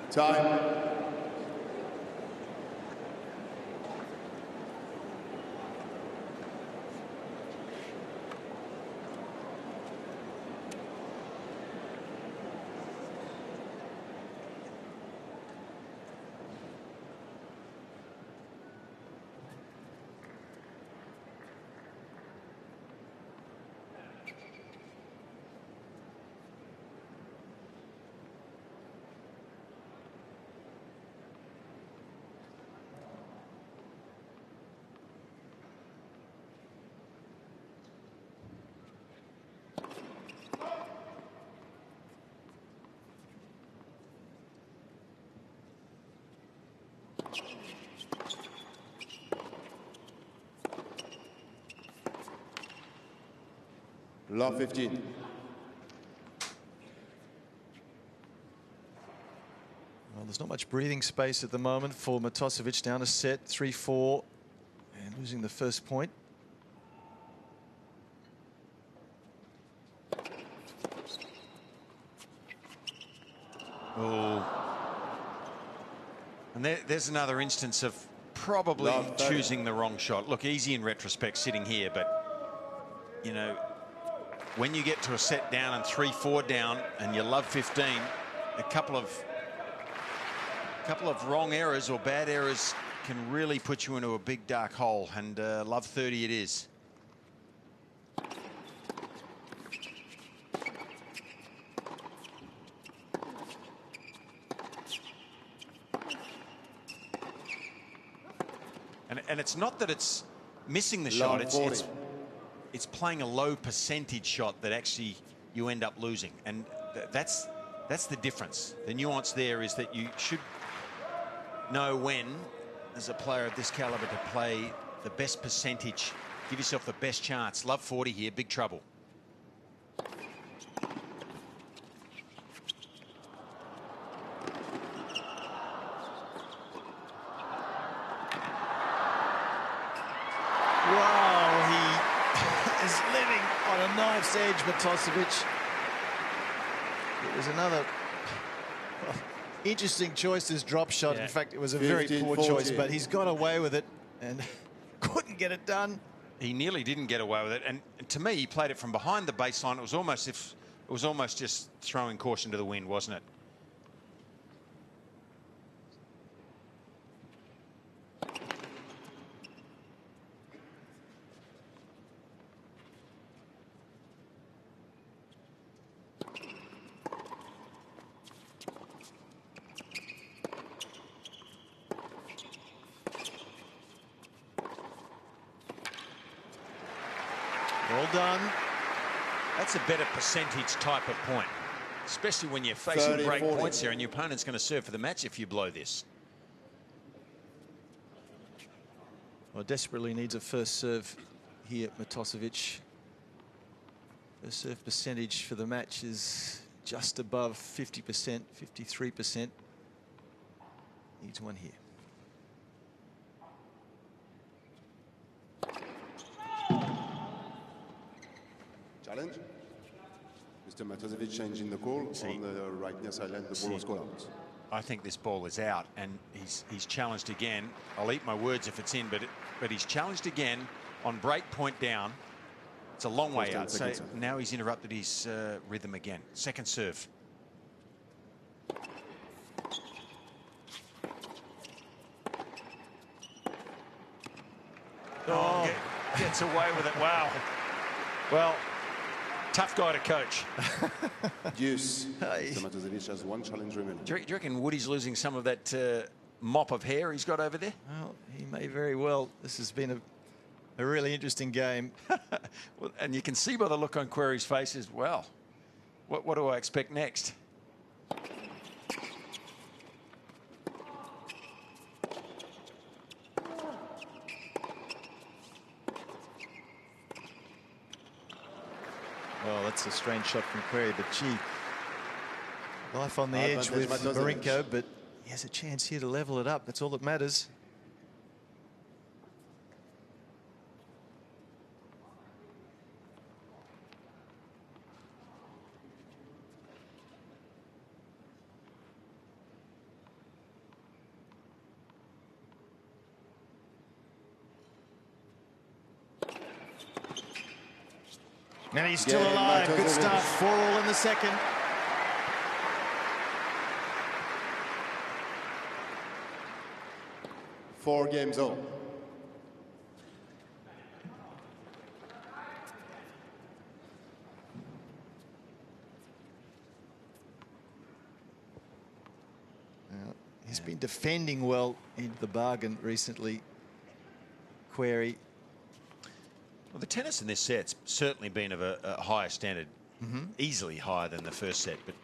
Time. Love 15. Well, there's not much breathing space at the moment for Matosevich. Down a set, 3-4, and losing the first point. Oh. And there's another instance of probably choosing the wrong shot. Look, easy in retrospect sitting here, but, you know, when you get to a set down and 3-4 down and you love 15, a couple of wrong errors or bad errors can really put you into a big dark hole, and love 30 it is. And it's not that it's missing the shot, it's playing a low percentage shot that actually you end up losing, and that's the difference. The nuance there is that you should know when, as a player of this caliber, to play the best percentage, give yourself the best chance. Love 40 here, big trouble. Knife's edge, Matosevich. There's another interesting choice, this drop shot. Yeah. In fact, it was a very poor 15-14. choice, but he's got away with it and couldn't get it done. He nearly didn't get away with it, and to me, he played it from behind the baseline. It was almost just throwing caution to the wind, wasn't it? Well done. That's a better percentage type of point, especially when you're facing 30, break 40. points here and your opponent's going to serve for the match if you blow this. Well, desperately needs a first serve here, Matosevich. First serve percentage for the match is just above 50%, 53%. Needs one here. Challenge. Mr. Matosevich changing the call. On the right near sideline, the ball was called out. I think this ball is out, and he's challenged again. I'll eat my words if it's in, but he's challenged again on break point down. It's a long way out. So now he's interrupted his rhythm again. Second serve. Oh, gets away with it. Wow. Well, tough guy to coach. Deuce. Mr. Matosevich has one challenge remaining. Do you reckon Woody's losing some of that mop of hair he's got over there? Well, he may very well. This has been a really interesting game. Well, and you can see by the look on Querrey's face as well. What do I expect next? Well, that's a strange shot from Querrey, but gee, life on the edge with Matosevich. Marinko, but he has a chance here to level it up. That's all that matters. And he's still Yeah, alive. Good Matosevich. stuff. 4-all in the second. Four games all. He's been defending well into the bargain recently, Querrey. Well, the tennis in this set's certainly been of a higher standard, easily higher than the first set. But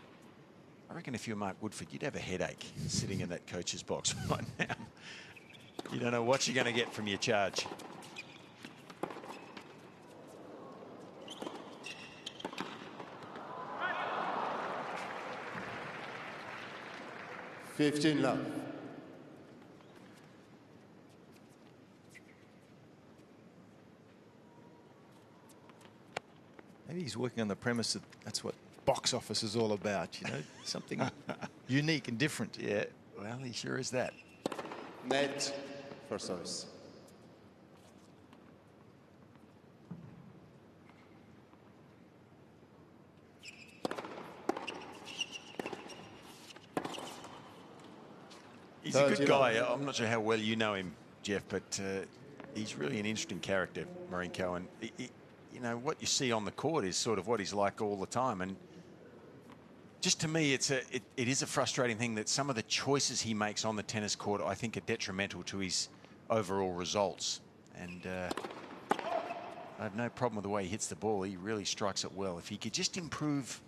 I reckon if you're Mark Woodford, you'd have a headache sitting in that coach's box right now. You don't know what you're going to get from your charge. $15 love. Maybe he's working on the premise that that's what box office is all about, you know, something unique and different. Yeah, well, he sure is that. Net for service. He's a good guy. I'm not sure how well you know him, Jeff, but he's really an interesting character, Marinko. And, you know, what you see on the court is sort of what he's like all the time. And just to me, it is a frustrating thing that some of the choices he makes on the tennis court, I think, are detrimental to his overall results. And I have no problem with the way he hits the ball. He really strikes it well. If he could just improve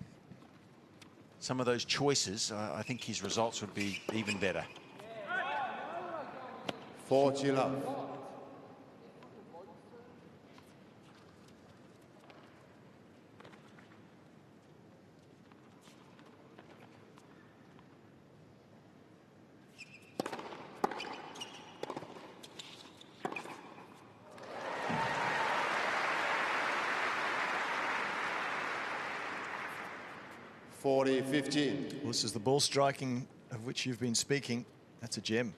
some of those choices, I think his results would be even better. 40 love. 40-15. Well, this is the ball striking of which you've been speaking. That's a gem.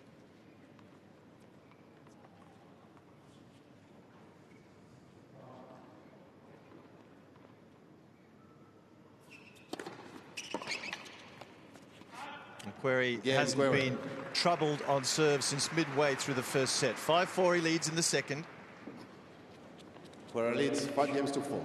And Querrey hasn't been troubled on serve since midway through the first set. 5-4 he leads in the second. Querrey leads 5-4.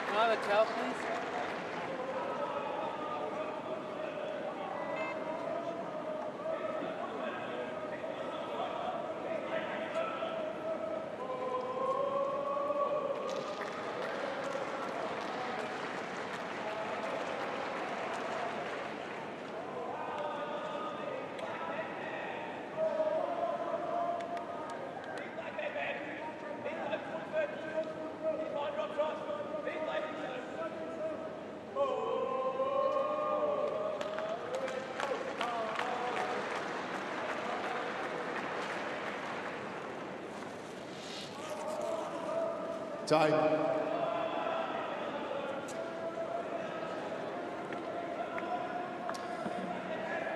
Can I have a towel, please? Time.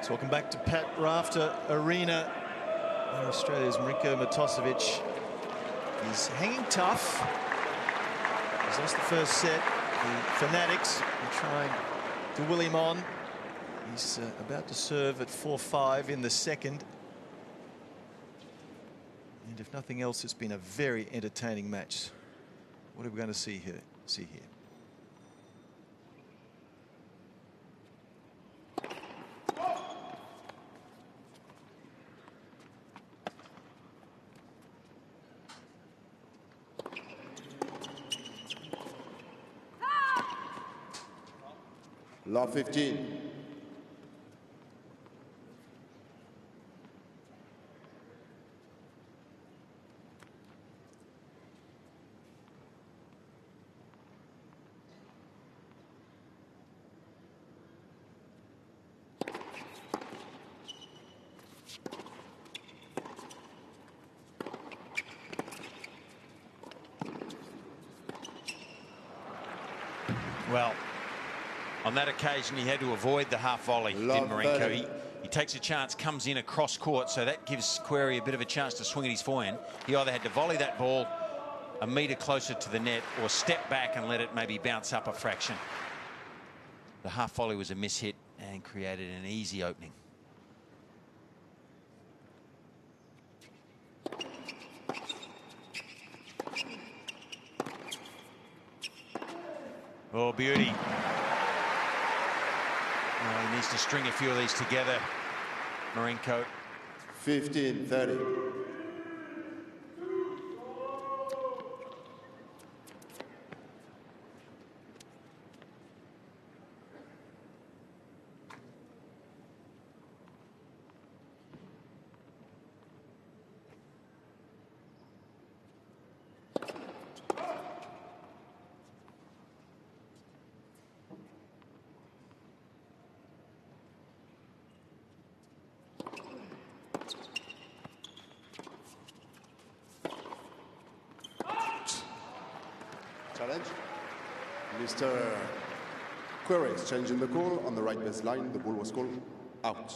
So welcome back to Pat Rafter Arena, where Australia's Marinko Matosevich is hanging tough. He's lost the first set. The Fanatics are trying to will him on. He's about to serve at 4-5 in the second. And if nothing else, it's been a very entertaining match. What are we going to see here? Law 15. Well, on that occasion, he had to avoid the half volley, didn't Marinko? He takes a chance, comes in across court, so that gives Querrey a bit of a chance to swing at his forehand. He either had to volley that ball a metre closer to the net or step back and let it maybe bounce up a fraction. The half volley was a mishit and created an easy opening. Oh, beauty. Oh, he needs to string a few of these together, Marinko. 15-30. Challenge. Mr. Querrey is changing the call on the right baseline. The ball was called out.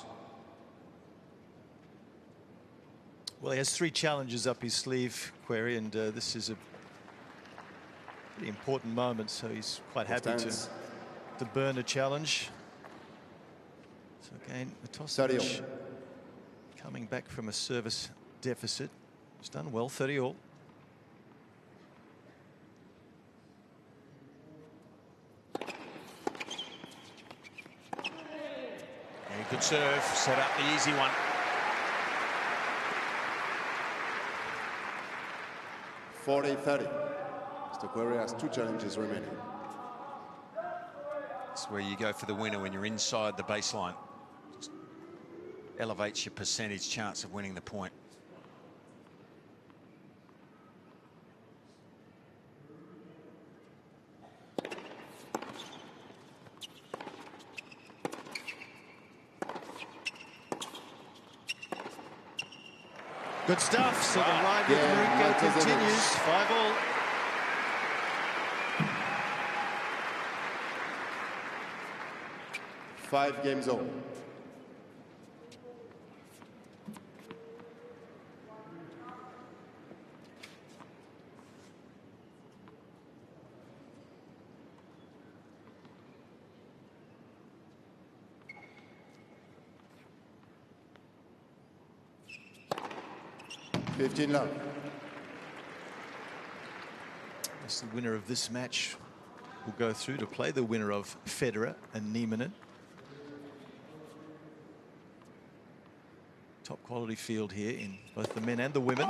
Well, he has 3 challenges up his sleeve, Querrey, and this is a pretty important moment, so he's quite happy to burn a challenge. So again, Matosevich coming back from a service deficit. He's done well, 30-all. Good serve, set up the easy one. 40-30. Mr. Querrey has 2 challenges remaining. It's where you go for the winner when you're inside the baseline. Just elevates your percentage chance of winning the point. Good stuff. So the ride with Marinko continues. 5-all. Five games all. Love. Yes, the winner of this match will go through to play the winner of Federer and Nieminen. Top quality field here in both the men and the women.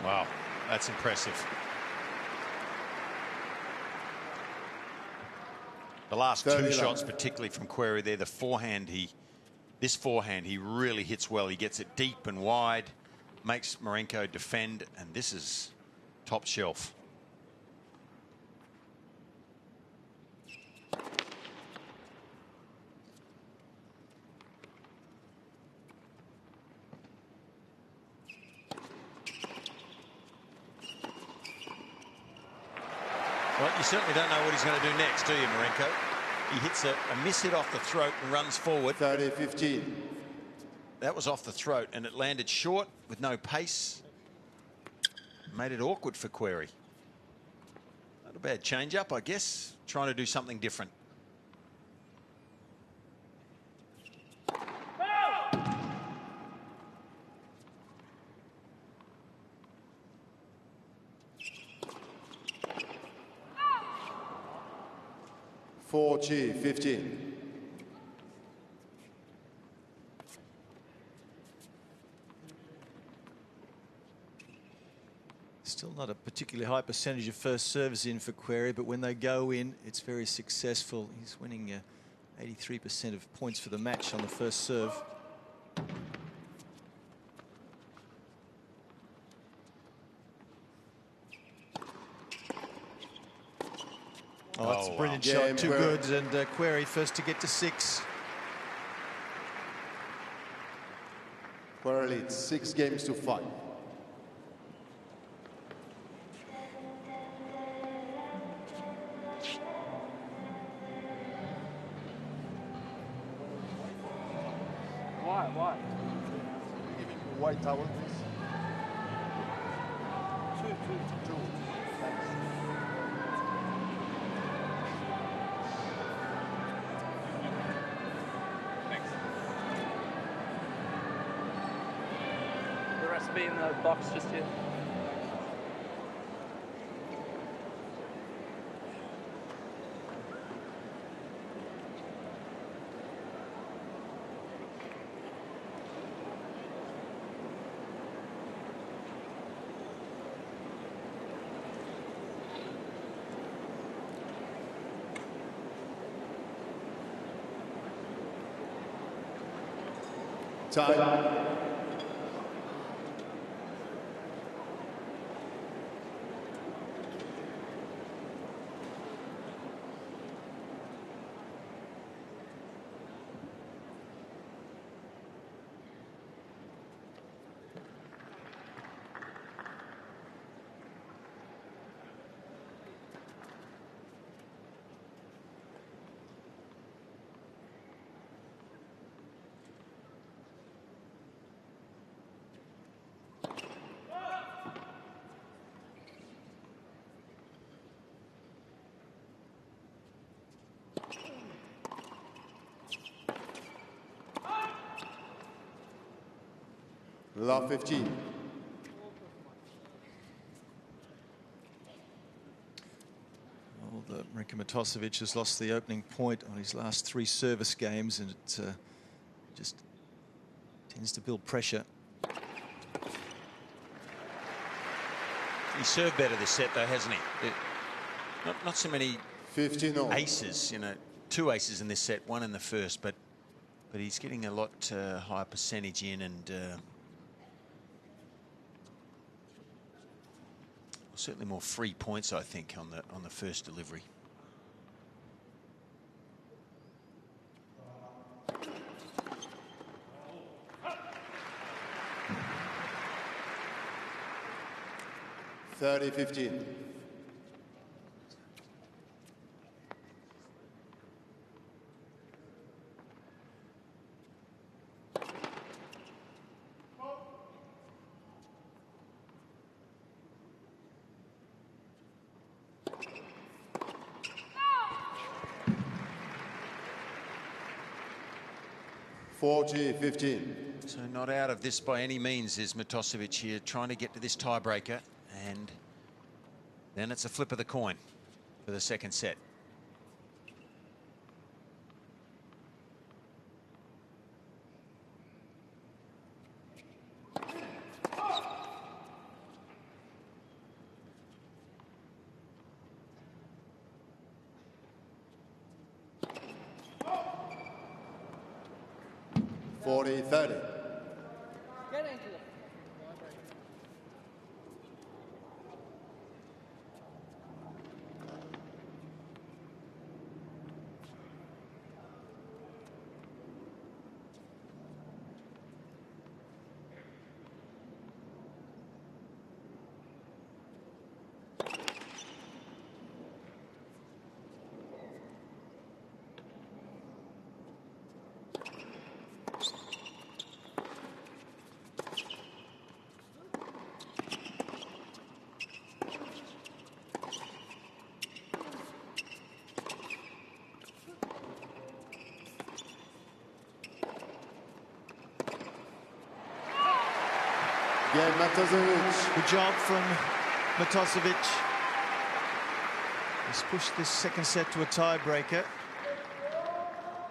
Wow, that's impressive. The last 2 shots, particularly from Querrey there, the forehand, this forehand, he really hits well. He gets it deep and wide, makes Marinko defend, and this is top shelf. Well, you certainly don't know what he's going to do next, do you, Marinko? He hits a miss hit off the throat and runs forward. 30-15. That was off the throat, and it landed short with no pace. Made it awkward for Querrey. Not a bad change-up, I guess. Trying to do something different. G 15. Still not a particularly high percentage of first serves in for Querrey, but when they go in, it's very successful. He's winning 83% of points for the match on the first serve. Oh, that's a brilliant shot. Too good, and Querrey first to get to 6. Querrey leads 6 games to 5. Why? Give him a white towel, please. Two. Thanks. The recipe in the box just here. Time. Love 15. Well, Marinko Matosevich has lost the opening point on his last 3 service games, and it just tends to build pressure. He served better this set, though, hasn't he? Not so many 15-all. aces, you know, 2 aces in this set, 1 in the first, but he's getting a lot higher percentage in, and certainly more free points, I think, on the first delivery. $30-15. $40-15. So not out of this by any means is Matosevich here, trying to get to this tiebreaker, and then it's a flip of the coin for the second set. $40-30. Get into it. Game Matosevich. Good job from Matosevich. He's pushed this second set to a tiebreaker.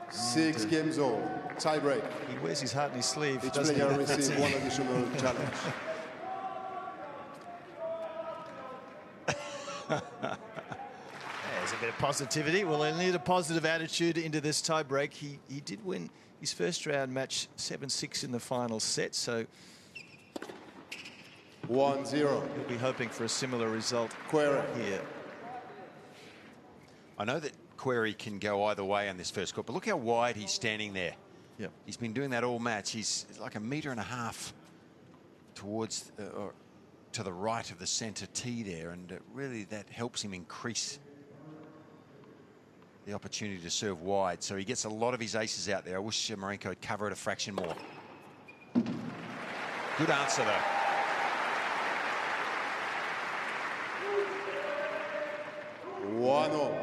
6 games all. Tie break. He wears his heart in his sleeve, Each doesn't player he? receives 1 additional challenge. There's a bit of positivity. Well, they need a positive attitude into this tiebreak. He did win his first round match 7-6 in the final set, so 1-0. he'll be hoping for a similar result Querrey. here. I know that Querrey can go either way on this first court, but look how wide he's standing there. Yep. He's been doing that all match. He's like 1.5 meters towards or to the right of the centre tee there, and really that helps him increase the opportunity to serve wide. So he gets a lot of his aces out there. I wish Marinko would cover it a fraction more. Good answer, though. One all.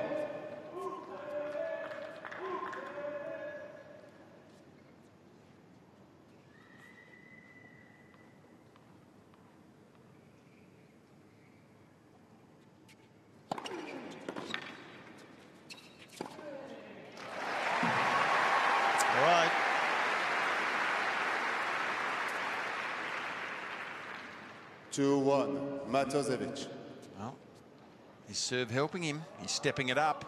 All right. Two, 1. Matosevich. Well, his serve helping him. He's stepping it up.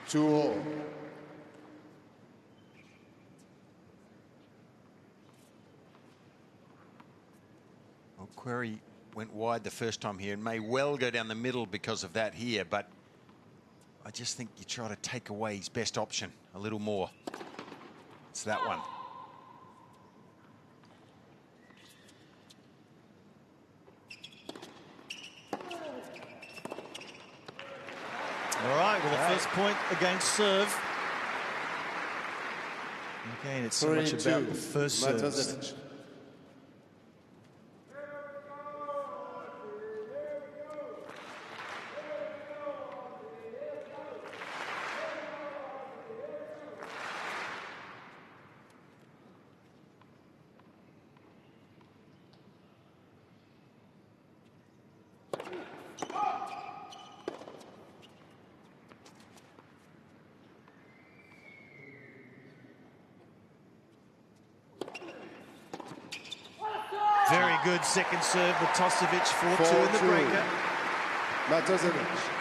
Two all. Well, Querrey went wide the first time here and may well go down the middle because of that here, but I just think you try to take away his best option a little more. It's that one. All right, well, the first point against serve. And Again, it's so much about the first serves. Matosevich. Very good second serve. Matosevich 4-2 in the breaker. Matosevich.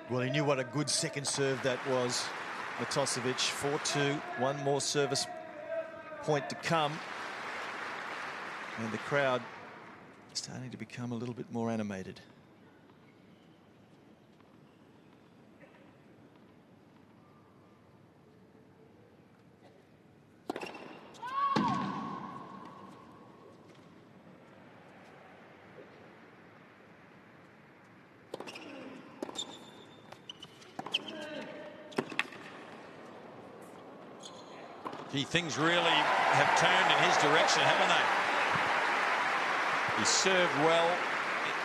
Well, he knew what a good second serve that was. Matosevich 4-2, one more service point to come. And the crowd starting to become a little bit more animated. Gee, things really have turned in his direction, haven't they? He served well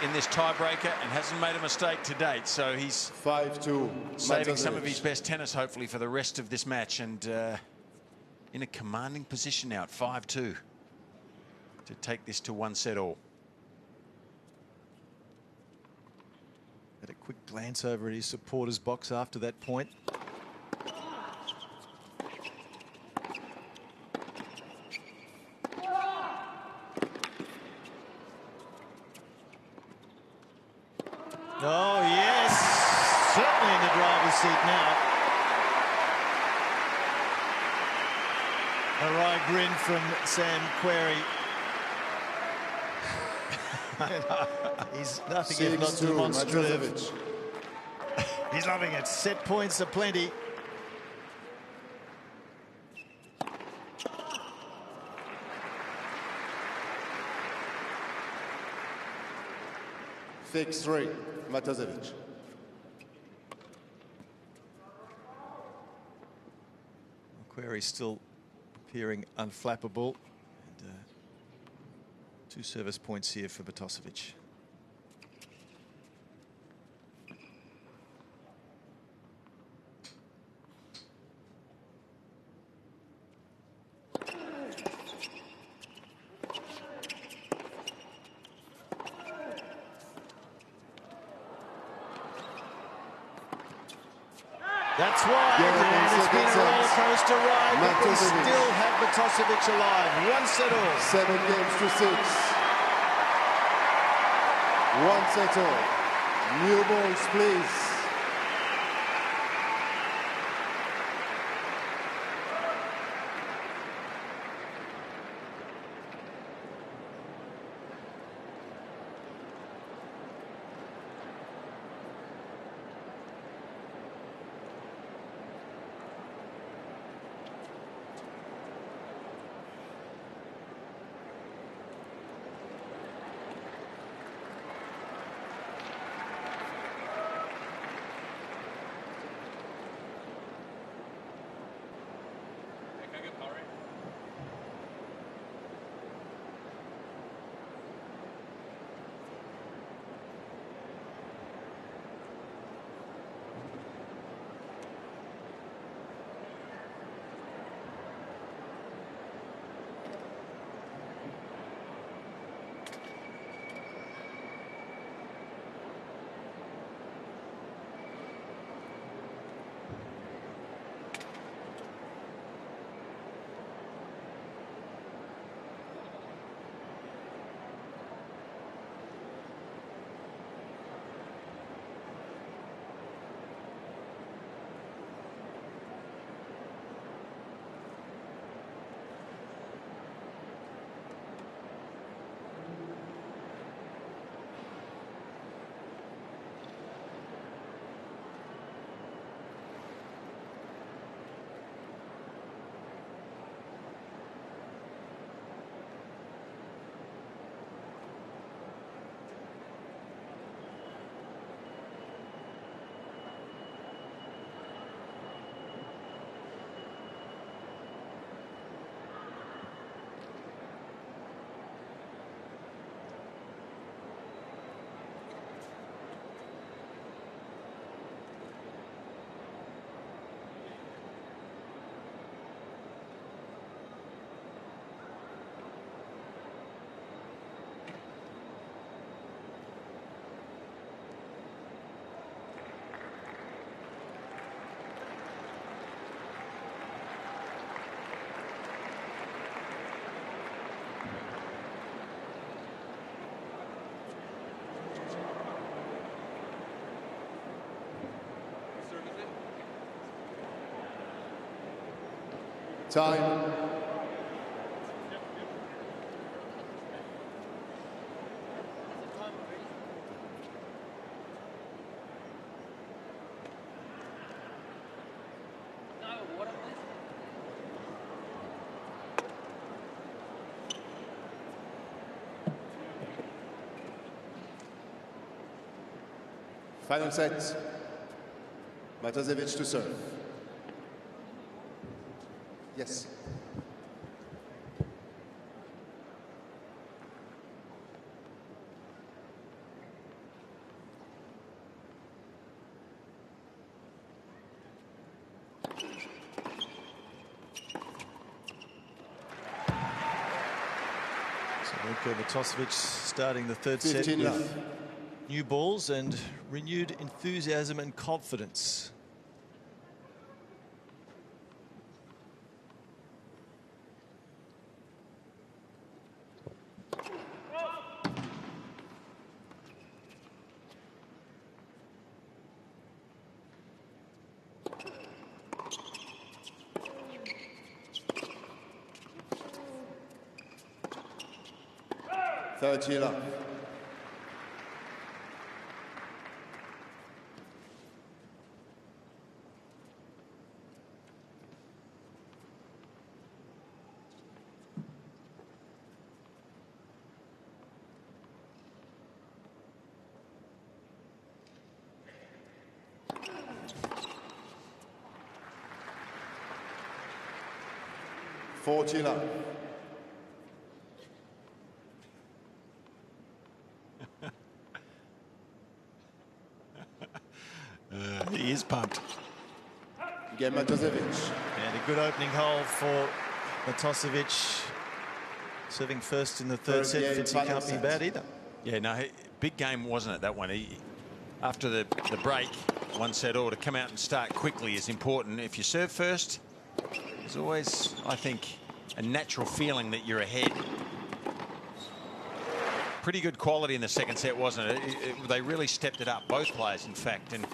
in this tiebreaker and hasn't made a mistake to date, so he's 5-2. saving some of his best tennis, hopefully, for the rest of this match, and in a commanding position now at 5-2 to take this to 1-set all. Had a quick glance over at his supporters box after that point. Oh, yes, certainly in the driver's seat now. A wry grin from Sam Querrey. He's nothing if not demonstrative. He's loving it. Set points are plenty. Fix 3, Matosevich. Querrey still appearing unflappable. And, 2 service points here for Matosevich. That's why it's been a roller coaster ride, but we still have Matosevich alive. 1-set all. 7 games to 6. 1-set all. New balls, please. Time. Final set. Matosevich to serve. Yes. Marinko Matosevich starting the third set with new balls and renewed enthusiasm and confidence. Third love. Fourth love. He is pumped. Again, Matosevich. And a good opening hole for Matosevich. Serving first in the third set. Fitzy can't be bad either. Yeah, no, big game, wasn't it, that one? After the break, one set to come out and start quickly is important. If you serve first, there's always, I think, a natural feeling that you're ahead. Pretty good quality in the second set, wasn't it? They really stepped it up, both players, in fact, and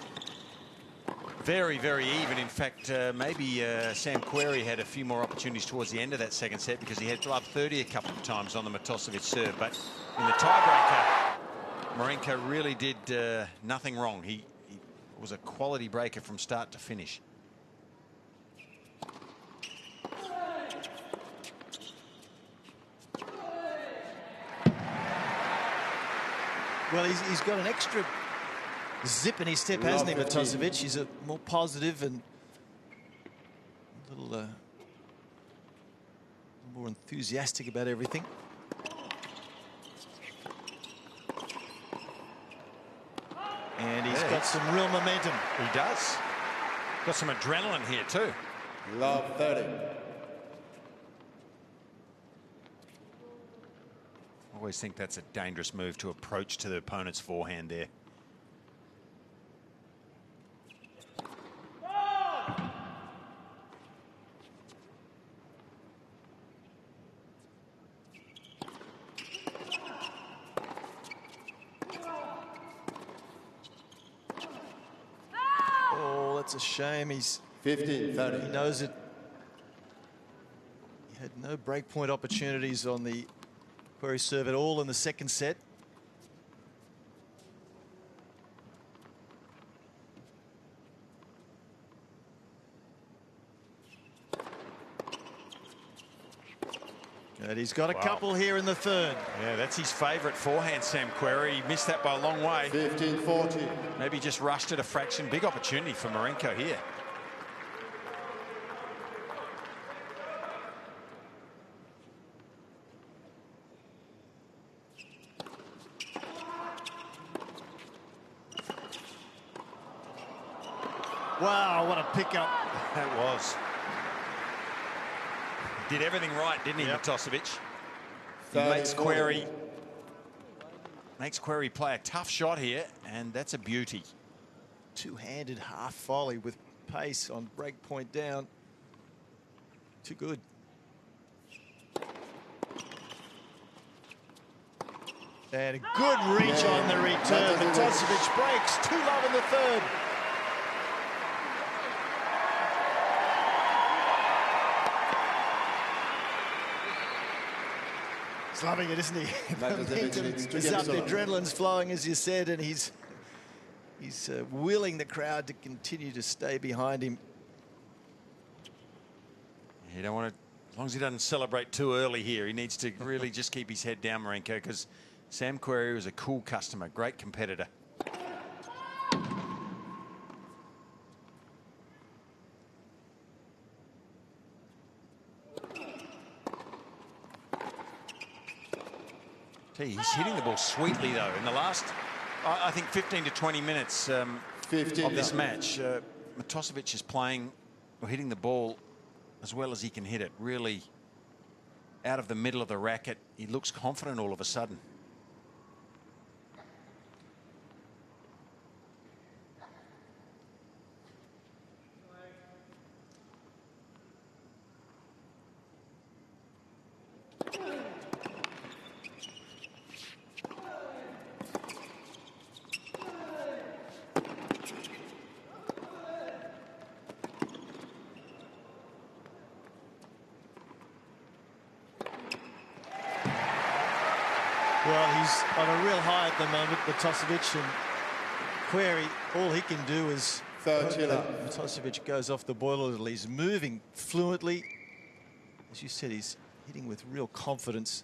very, very even. In fact, maybe Sam Querrey had a few more opportunities towards the end of that second set because he had glove 30 a couple of times on the Matosevich serve. But in the tiebreaker, Marinko really did nothing wrong. He was a quality breaker from start to finish. Well, he's got an extra zip in his step, hasn't he, Matosevich? He's a more positive and a little more enthusiastic about everything. And he's got some real momentum. He does. Got some adrenaline here too. Love 30. I always think that's a dangerous move to approach to the opponent's forehand there. Oh, that's a shame. He's 15-30. He knows it. He had no breakpoint opportunities on the Querrey serve at all in the second set. And he's got a couple here in the third. Yeah, that's his favourite forehand, Sam Querrey. He missed that by a long way. 15-40. Maybe just rushed it a fraction. Big opportunity for Marinko here. Wow, what a pickup. That was. Did everything right, didn't he, Matosevich? He makes Querrey play a tough shot here, and that's a beauty. Two-handed half volley with pace on break point down. Too good. And a good reach on the return. Matosevich breaks 2-love in the third. He's loving it, isn't he? Matosevich needs 2 He's games up, to the love. adrenaline's flowing, as you said, and he's willing the crowd to continue to stay behind him. You don't want to, as long as he doesn't celebrate too early here, he needs to really just keep his head down, Marinko, because Sam Querrey is a cool customer, great competitor. He's hitting the ball sweetly, though. In the last, I think, 15 to 20 minutes of this match, Matosevich is playing or hitting the ball as well as he can hit it. Really out of the middle of the racket. He looks confident all of a sudden. Well, he's on a real high at the moment, Matosevich, and Querrey, all he can do is Matosevich goes off the boil a little. He's moving fluently. As you said, he's hitting with real confidence.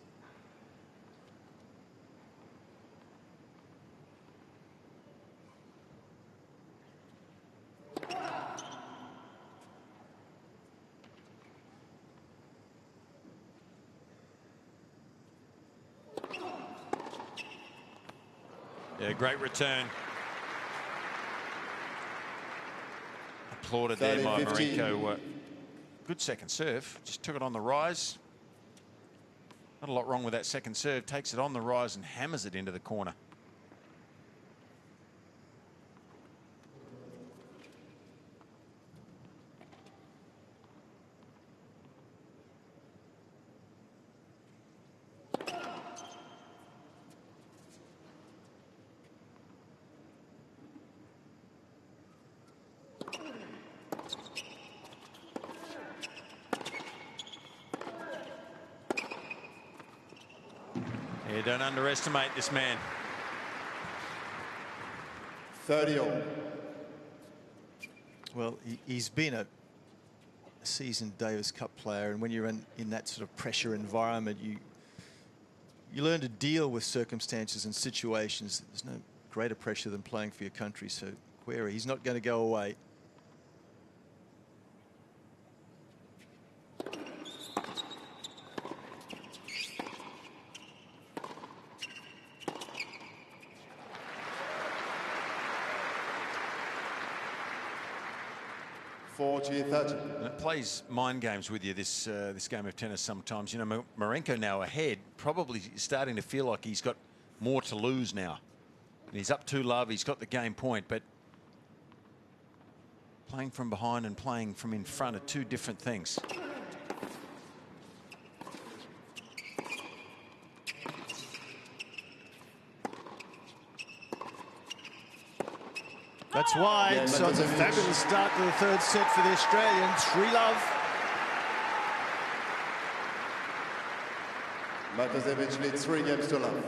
Yeah, great return. Applauded there by Marinko. Good second serve. Just took it on the rise. Not a lot wrong with that second serve. Takes it on the rise and hammers it into the corner. Yeah, don't underestimate this man. 30-all. Well, he's been a seasoned Davis Cup player, and when you're in that sort of pressure environment, you learn to deal with circumstances and situations. There's no greater pressure than playing for your country. So Querrey, he's not going to go away. It plays mind games with you, this game of tennis sometimes. You know, Marinko now ahead, probably starting to feel like he's got more to lose now. And he's up 2-love, he's got the game point, but playing from behind and playing from in front are two different things. That's wide. Yeah, so it's a fabulous start to the third set for the Australians. 3-love. Matosevich leads 3 games to love.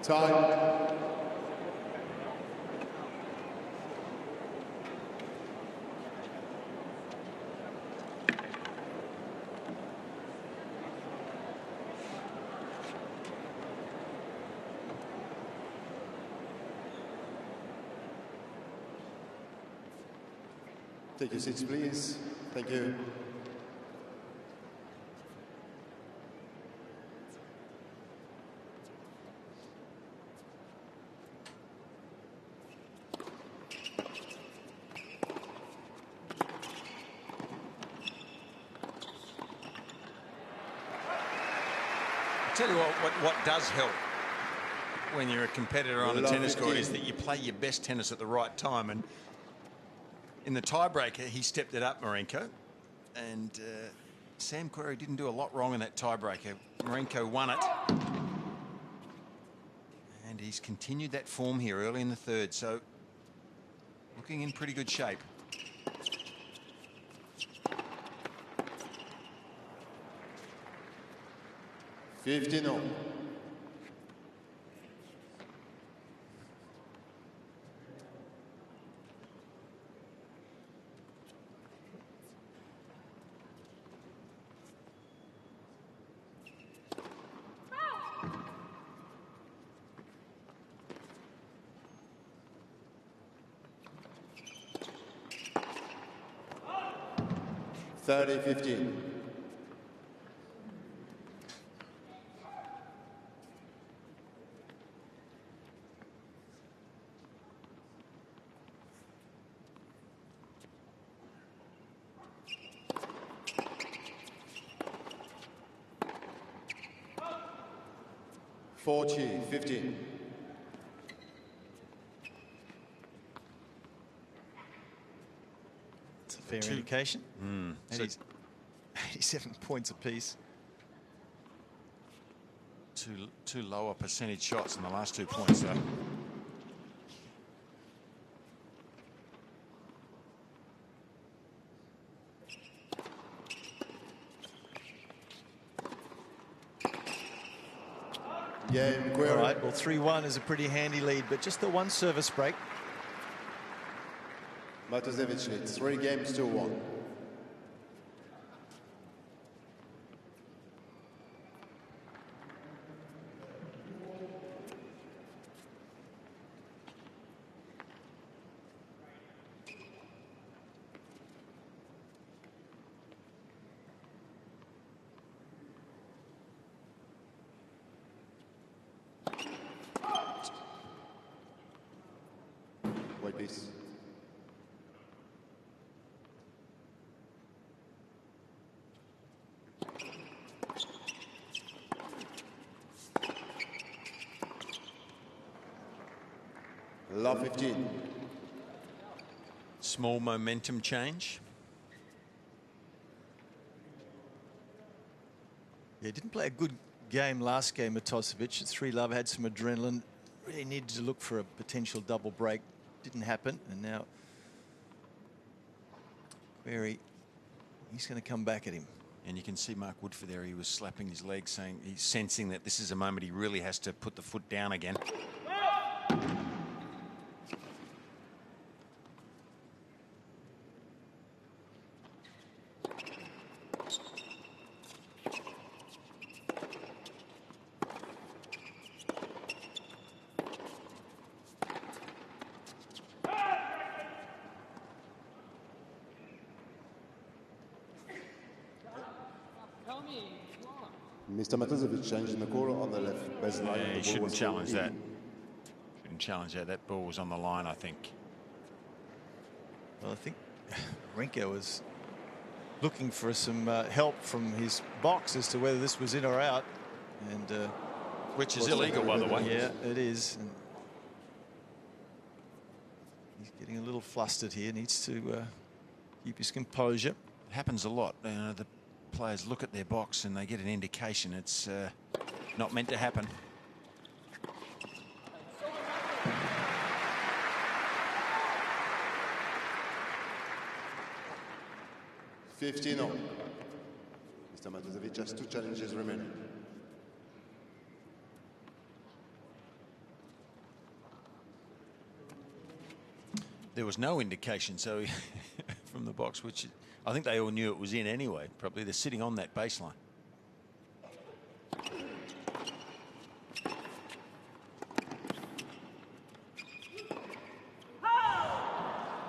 Time. Take your seats, please. Thank you. Tell you what does help when you're a competitor on a tennis court is that you play your best tennis at the right time. And in the tiebreaker, he stepped it up, Marinko. And Sam Querrey didn't do a lot wrong in that tiebreaker. Marinko won it. And he's continued that form here early in the third. So looking in pretty good shape. $15. $30-15. $40-15. It's a fair indication. 87 points apiece. Two lower percentage shots in the last 2 points, though. Game, All right, well, 3-1 is a pretty handy lead, but just the one service break. Matosevich leads 3 games to 1. White piece. Love 15. Small momentum change. Yeah, didn't play a good game last game, Matosevich. At 3-love, had some adrenaline. Really needed to look for a potential double break. Didn't happen, and now Querrey, he's going to come back at him. And you can see Mark Woodford there. He was slapping his leg, saying he's sensing that this is a moment he really has to put the foot down again. Mr. Matosevich changing the call on the left baseline. Yeah, he shouldn't challenge that. Shouldn't challenge that. That ball was on the line, I think. Well, I think Marinko was looking for some help from his box as to whether this was in or out, and which is illegal, by the way. Yeah, it is. And he's getting a little flustered here. Needs to keep his composure. It happens a lot. The players look at their box and they get an indication it's not meant to happen. $15. Mr. Matosevich has 2 challenges remaining. There was no indication, so from the box, which I think they all knew it was in anyway. Probably they're sitting on that baseline.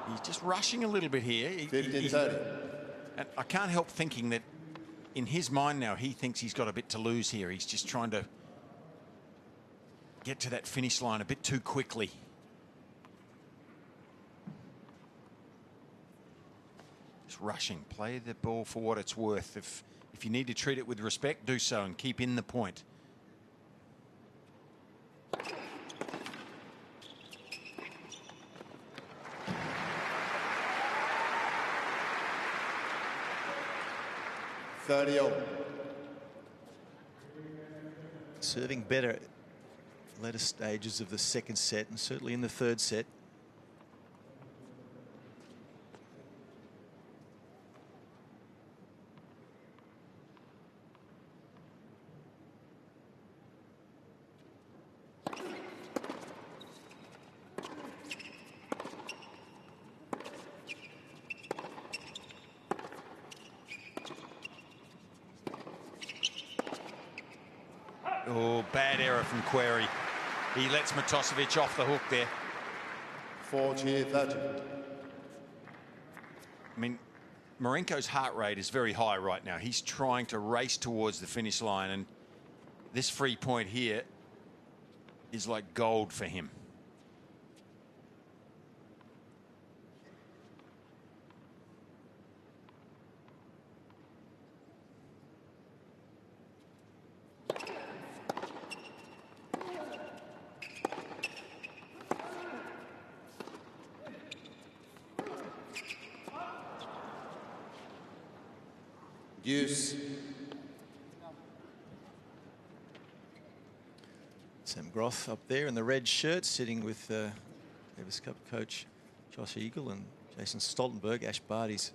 He just rushing a little bit here. 15-30. And I can't help thinking that in his mind now, he thinks he's got a bit to lose here. He's just trying to get to that finish line a bit too quickly. Just rushing. Play the ball for what it's worth. If you need to treat it with respect, do so and keep in the point. Serving better at later stages of the second set and certainly in the third set. Oh, bad error from Querrey. He lets Matosevich off the hook there. 40-30. I mean, Marinko's heart rate is very high right now. He's trying to race towards the finish line, and this free point here is like gold for him. Use. Sam Groth up there in the red shirt, sitting with Davis Cup coach Josh Eagle and Jason Stoltenberg, Ash Barty's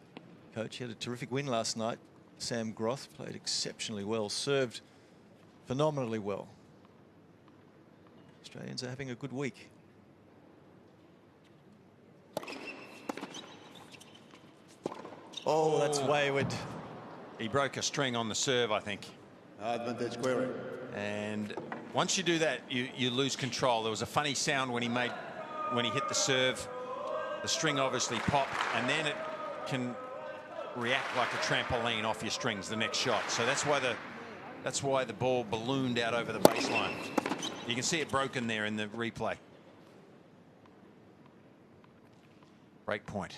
coach. He had a terrific win last night. Sam Groth played exceptionally well, served phenomenally well. Australians are having a good week. Oh, that's wayward. He broke a string on the serve, I think. Advantage Querrey. And once you do that, you lose control. There was a funny sound when he hit the serve. The string obviously popped, and then it can react like a trampoline off your strings the next shot. So that's why the ball ballooned out over the baseline. You can see it broken there in the replay. Break point.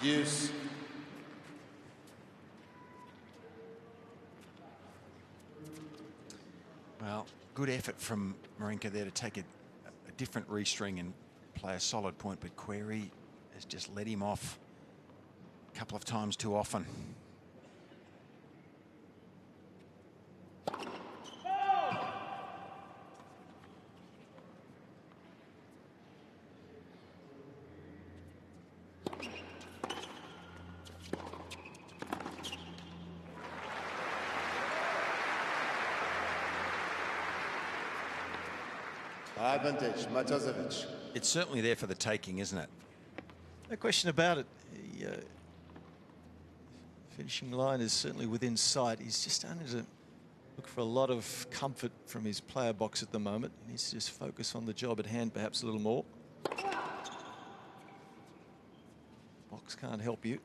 Use. Well, good effort from Marinko there to take a different restring and play a solid point, but Querrey has just let him off a couple of times too often. Advantage, Matosevich. It's certainly there for the taking, isn't it? No question about it. The finishing line is certainly within sight. He's just starting to look for a lot of comfort from his player box at the moment. He needs to just focus on the job at hand perhaps a little more. Box can't help you.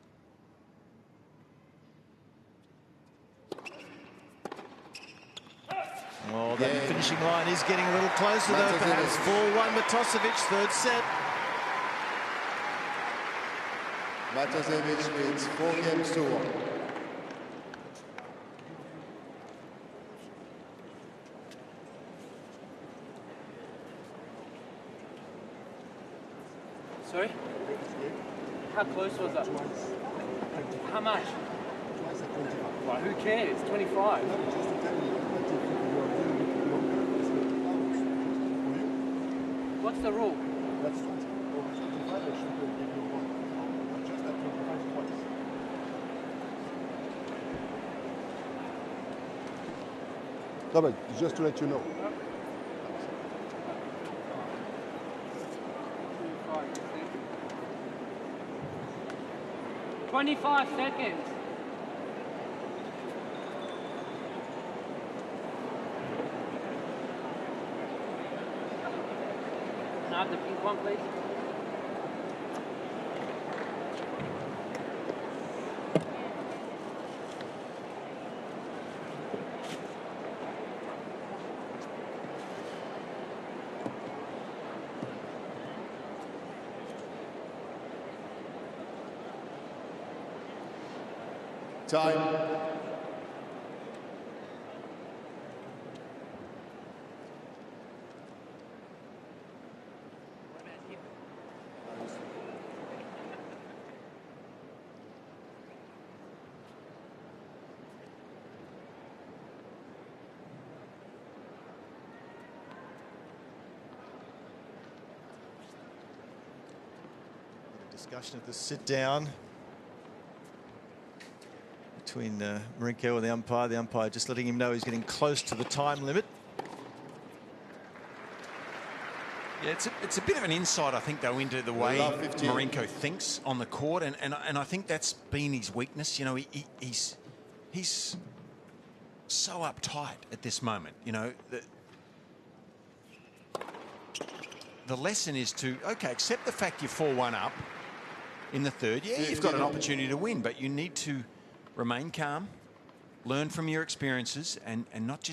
Oh, that finishing line is getting a little closer though, perhaps. 4-1 Matosevich, third set. Matosevich wins 4 games to 1. Sorry? How close was that? How much? Well, who cares? 25. What's the rule? That's 25. I should give you one. Just at 25 points. No, but just to let you know. 25 seconds. Can I have the pink one, please? Time. Discussion of the sit down between Marinko and the umpire. The umpire just letting him know he's getting close to the time limit. Yeah, it's a bit of an insight, I think, though, into the way Marinko thinks on the court, and I think that's been his weakness. You know, he's so uptight at this moment. You know, the lesson is to, okay, accept the fact you're 4-1 up in the third. Yeah, you've got an opportunity to win, but you need to remain calm, learn from your experiences, and not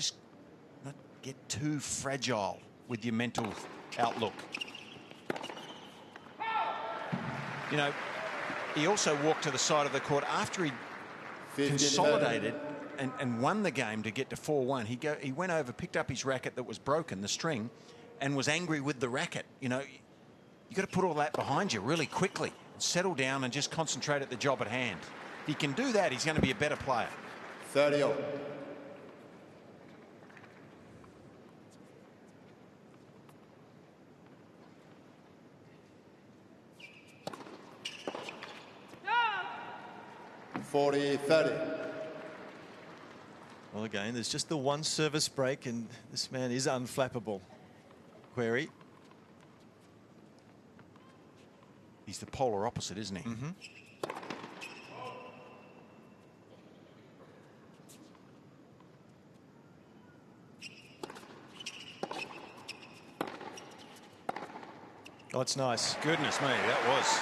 get too fragile with your mental outlook. You know, he also walked to the side of the court after he consolidated and won the game to get to 4-1. He went over, picked up his racket that was broken, the string, and was angry with the racket. You know, you got to put all that behind you really quickly, settle down and just concentrate at the job at hand. If he can do that, he's going to be a better player. 30-all. No. 40-30. Well, again, there's just the one service break, and this man is unflappable. Querrey. He's the polar opposite, isn't he? Mm-hmm. Oh, it's nice. Goodness me, that was.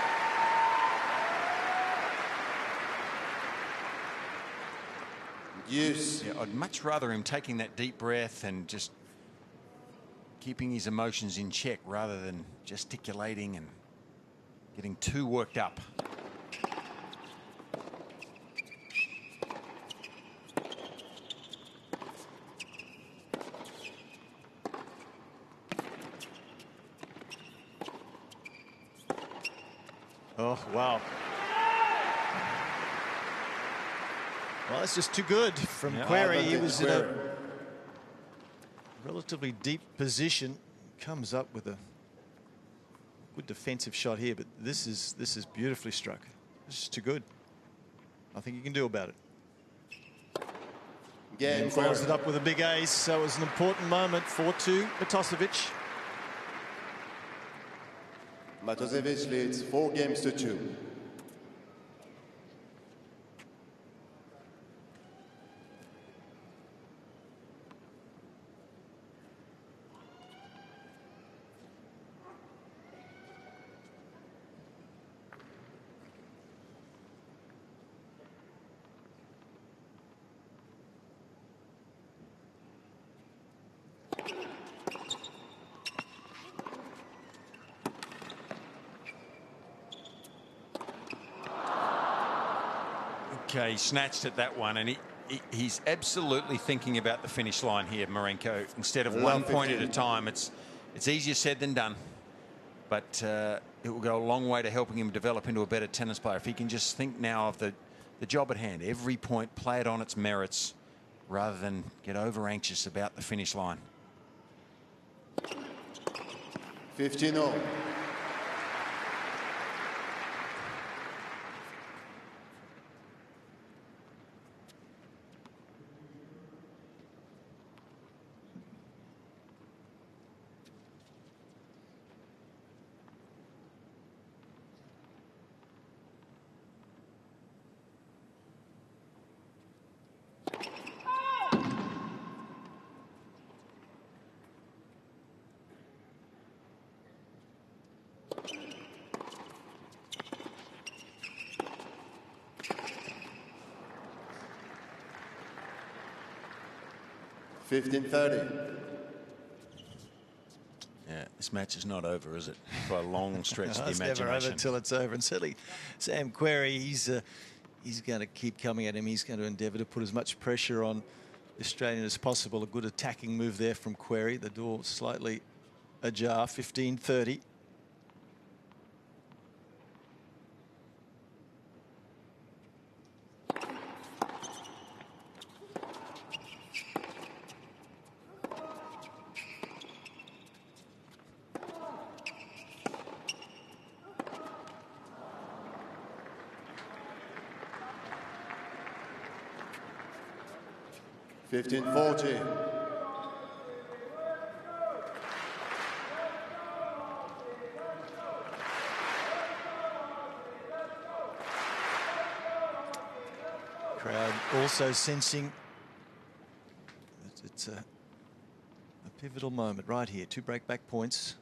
Yes. Yeah, I'd much rather him taking that deep breath and just keeping his emotions in check rather than gesticulating and getting too worked up. Oh, wow. Well, that's just too good from Querrey. He was in a relatively deep position. Comes up with a good defensive shot here, but this is beautifully struck. This is too good. Nothing you can do about it. Game follows it up with a big ace. So it was an important moment. 4-2, Matosevich. Matosevich leads 4-2. Okay, he snatched at that one, and he's absolutely thinking about the finish line here, Marinko. Instead of 1 point at a time, it's easier said than done, but it will go a long way to helping him develop into a better tennis player if he can just think now of the job at hand. Every point, play it on its merits rather than get over anxious about the finish line. 15-all. 15-30. Yeah, this match is not over, is it? For a long stretch of the It's imagination. never over until it's over. And certainly Sam Querrey, he's going to keep coming at him. He's going to endeavour to put as much pressure on the Australian as possible. A good attacking move there from Querrey. The door slightly ajar. 15-30. Crowd also sensing it's a pivotal moment right here. 2 breakback points.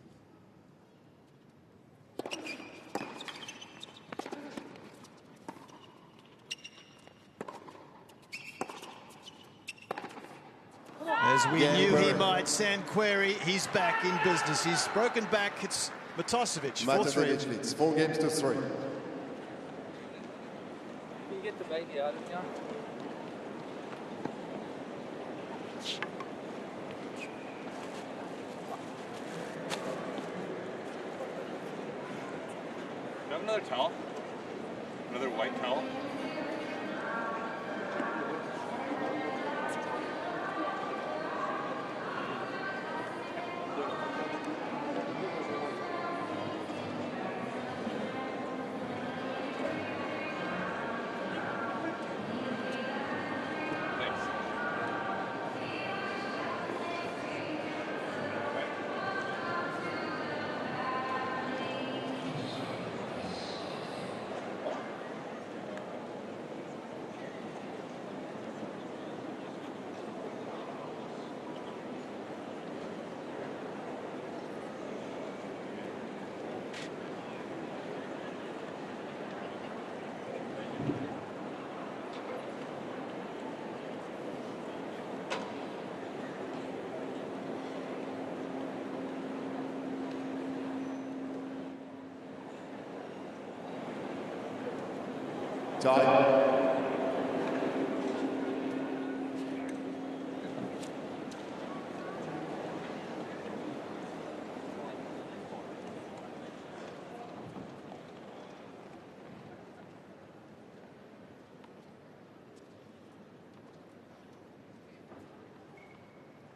As we knew he might, Sam Querrey, he's back in business. He's broken back. It's Matosevich, 4-3. Matosevich leads 4 games to 3. Can you get the baby out of here? Do you have another towel? Another white towel? Tie.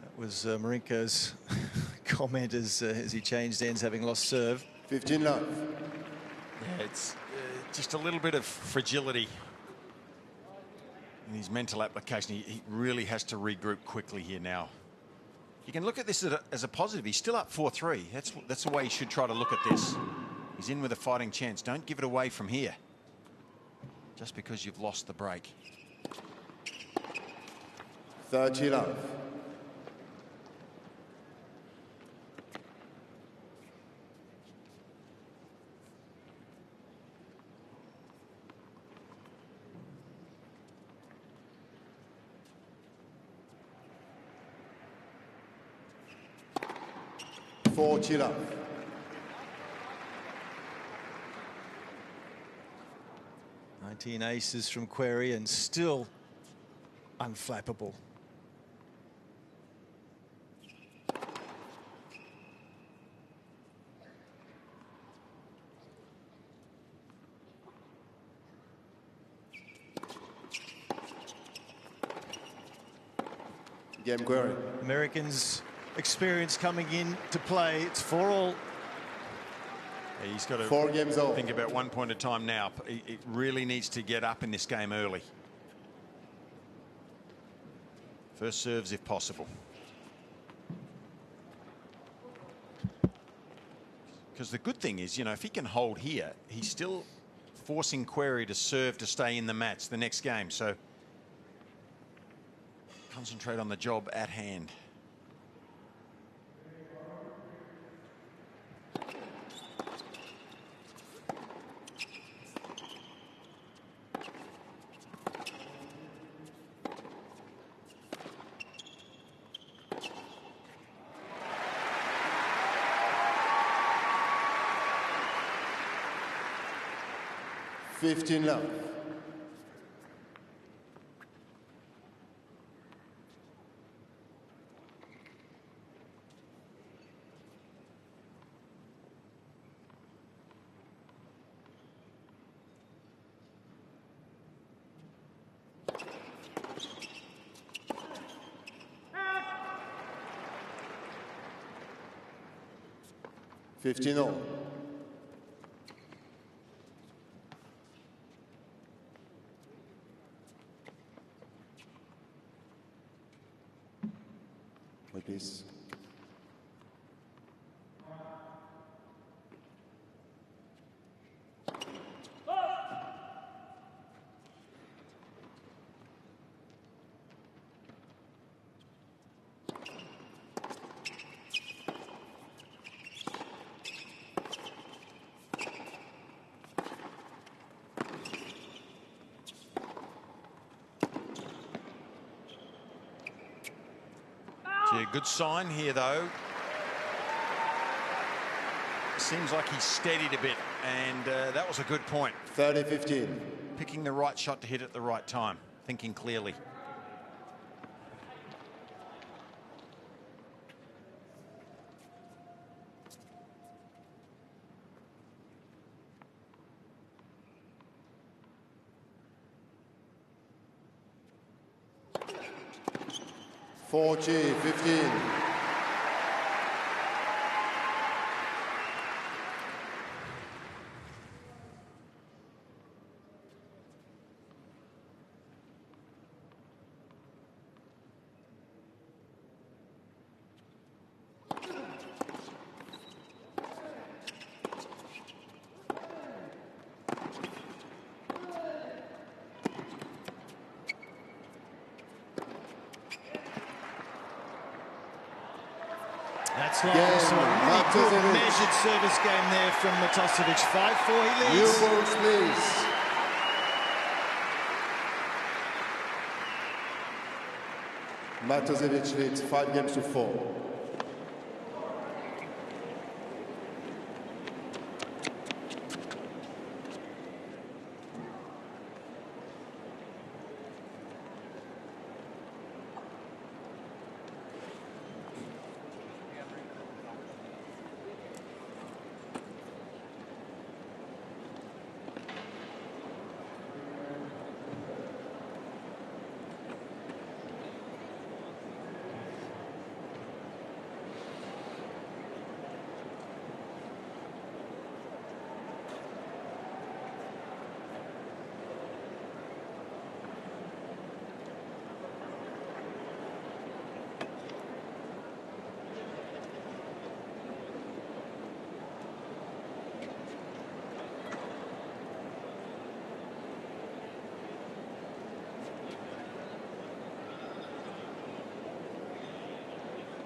That was Marinko's comment as he changed ends, having lost serve. 15 love. Yeah, it's just a little bit of fragility in his mental application. He really has to regroup quickly here now. You can look at this as a positive. He's still up 4-3. That's the way you should try to look at this. He's in with a fighting chance. Don't give it away from here, just because you've lost the break. 30 love. Chila. 19 aces from Querrey and still unflappable. Game Querrey. Americans' experience coming in to play. It's 4-all. Yeah, he's got to 4 games old. Think about 1 point at a time now. It really needs to get up in this game early. First serves if possible. Because the good thing is, you know, if he can hold here, he's still forcing Querrey to serve to stay in the match the next game. So concentrate on the job at hand. 15 love. Fifteen all. Wait, please. Yeah, good sign here, though. Seems like he's steadied a bit, and that was a good point. 30-15. Picking the right shot to hit at the right time, thinking clearly. Forty, 15. That's long. So a really good measured service game there from Matosevich. 5-4 he New leads. balls, please. Matosevich leads 5-4.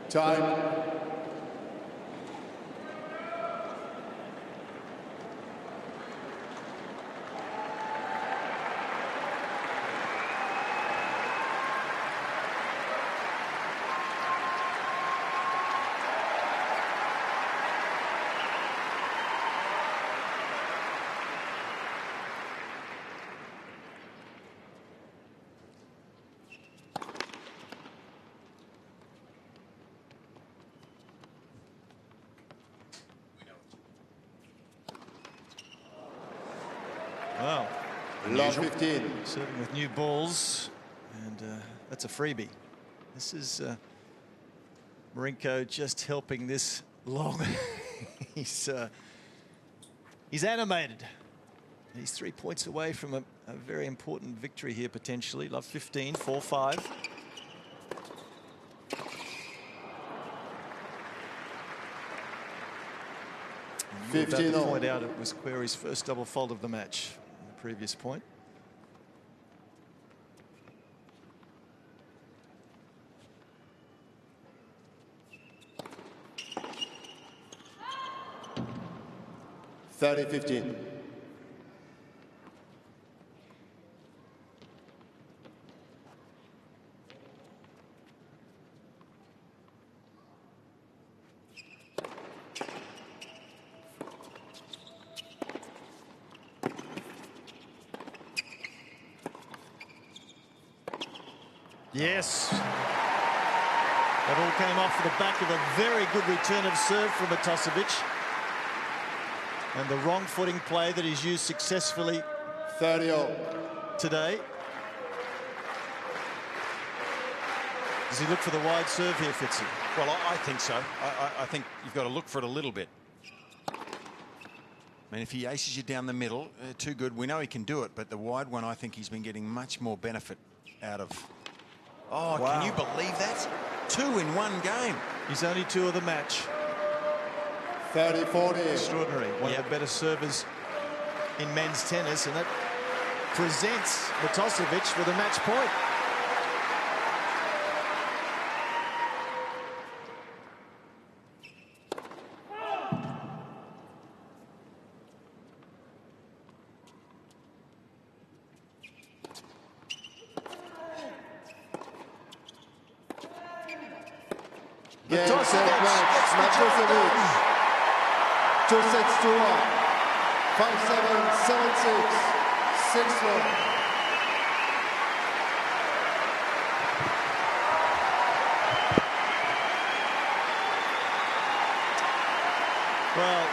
Time. Well, Love 15. serving with new balls, and that's a freebie. This is Marinko just helping this long. He's animated. He's 3 points away from a very important victory here potentially. Love 15, 4-5. 15 to all. point out it was Querrey's first double fault of the match in the previous point. Thirty, 15. Yes. That all came off the back of a very good return of serve from Matosevich. And the wrong footing play that he's used successfully 30-all. today. Does he look for the wide serve here, Fitzy? Well, I think so. I think you've got to look for it a little bit. I mean, if he aces you down the middle, too good. We know he can do it, but the wide one, I think he's been getting much more benefit out of. Oh, wow. Can you believe that? 2 in 1 game. He's only 2 of the match. 30-40. Extraordinary. One of the better servers in men's tennis, and that presents Matosevich with a match point. Matosevich. 2 sets to 1. 5-7, 7-6, 6-1. Well,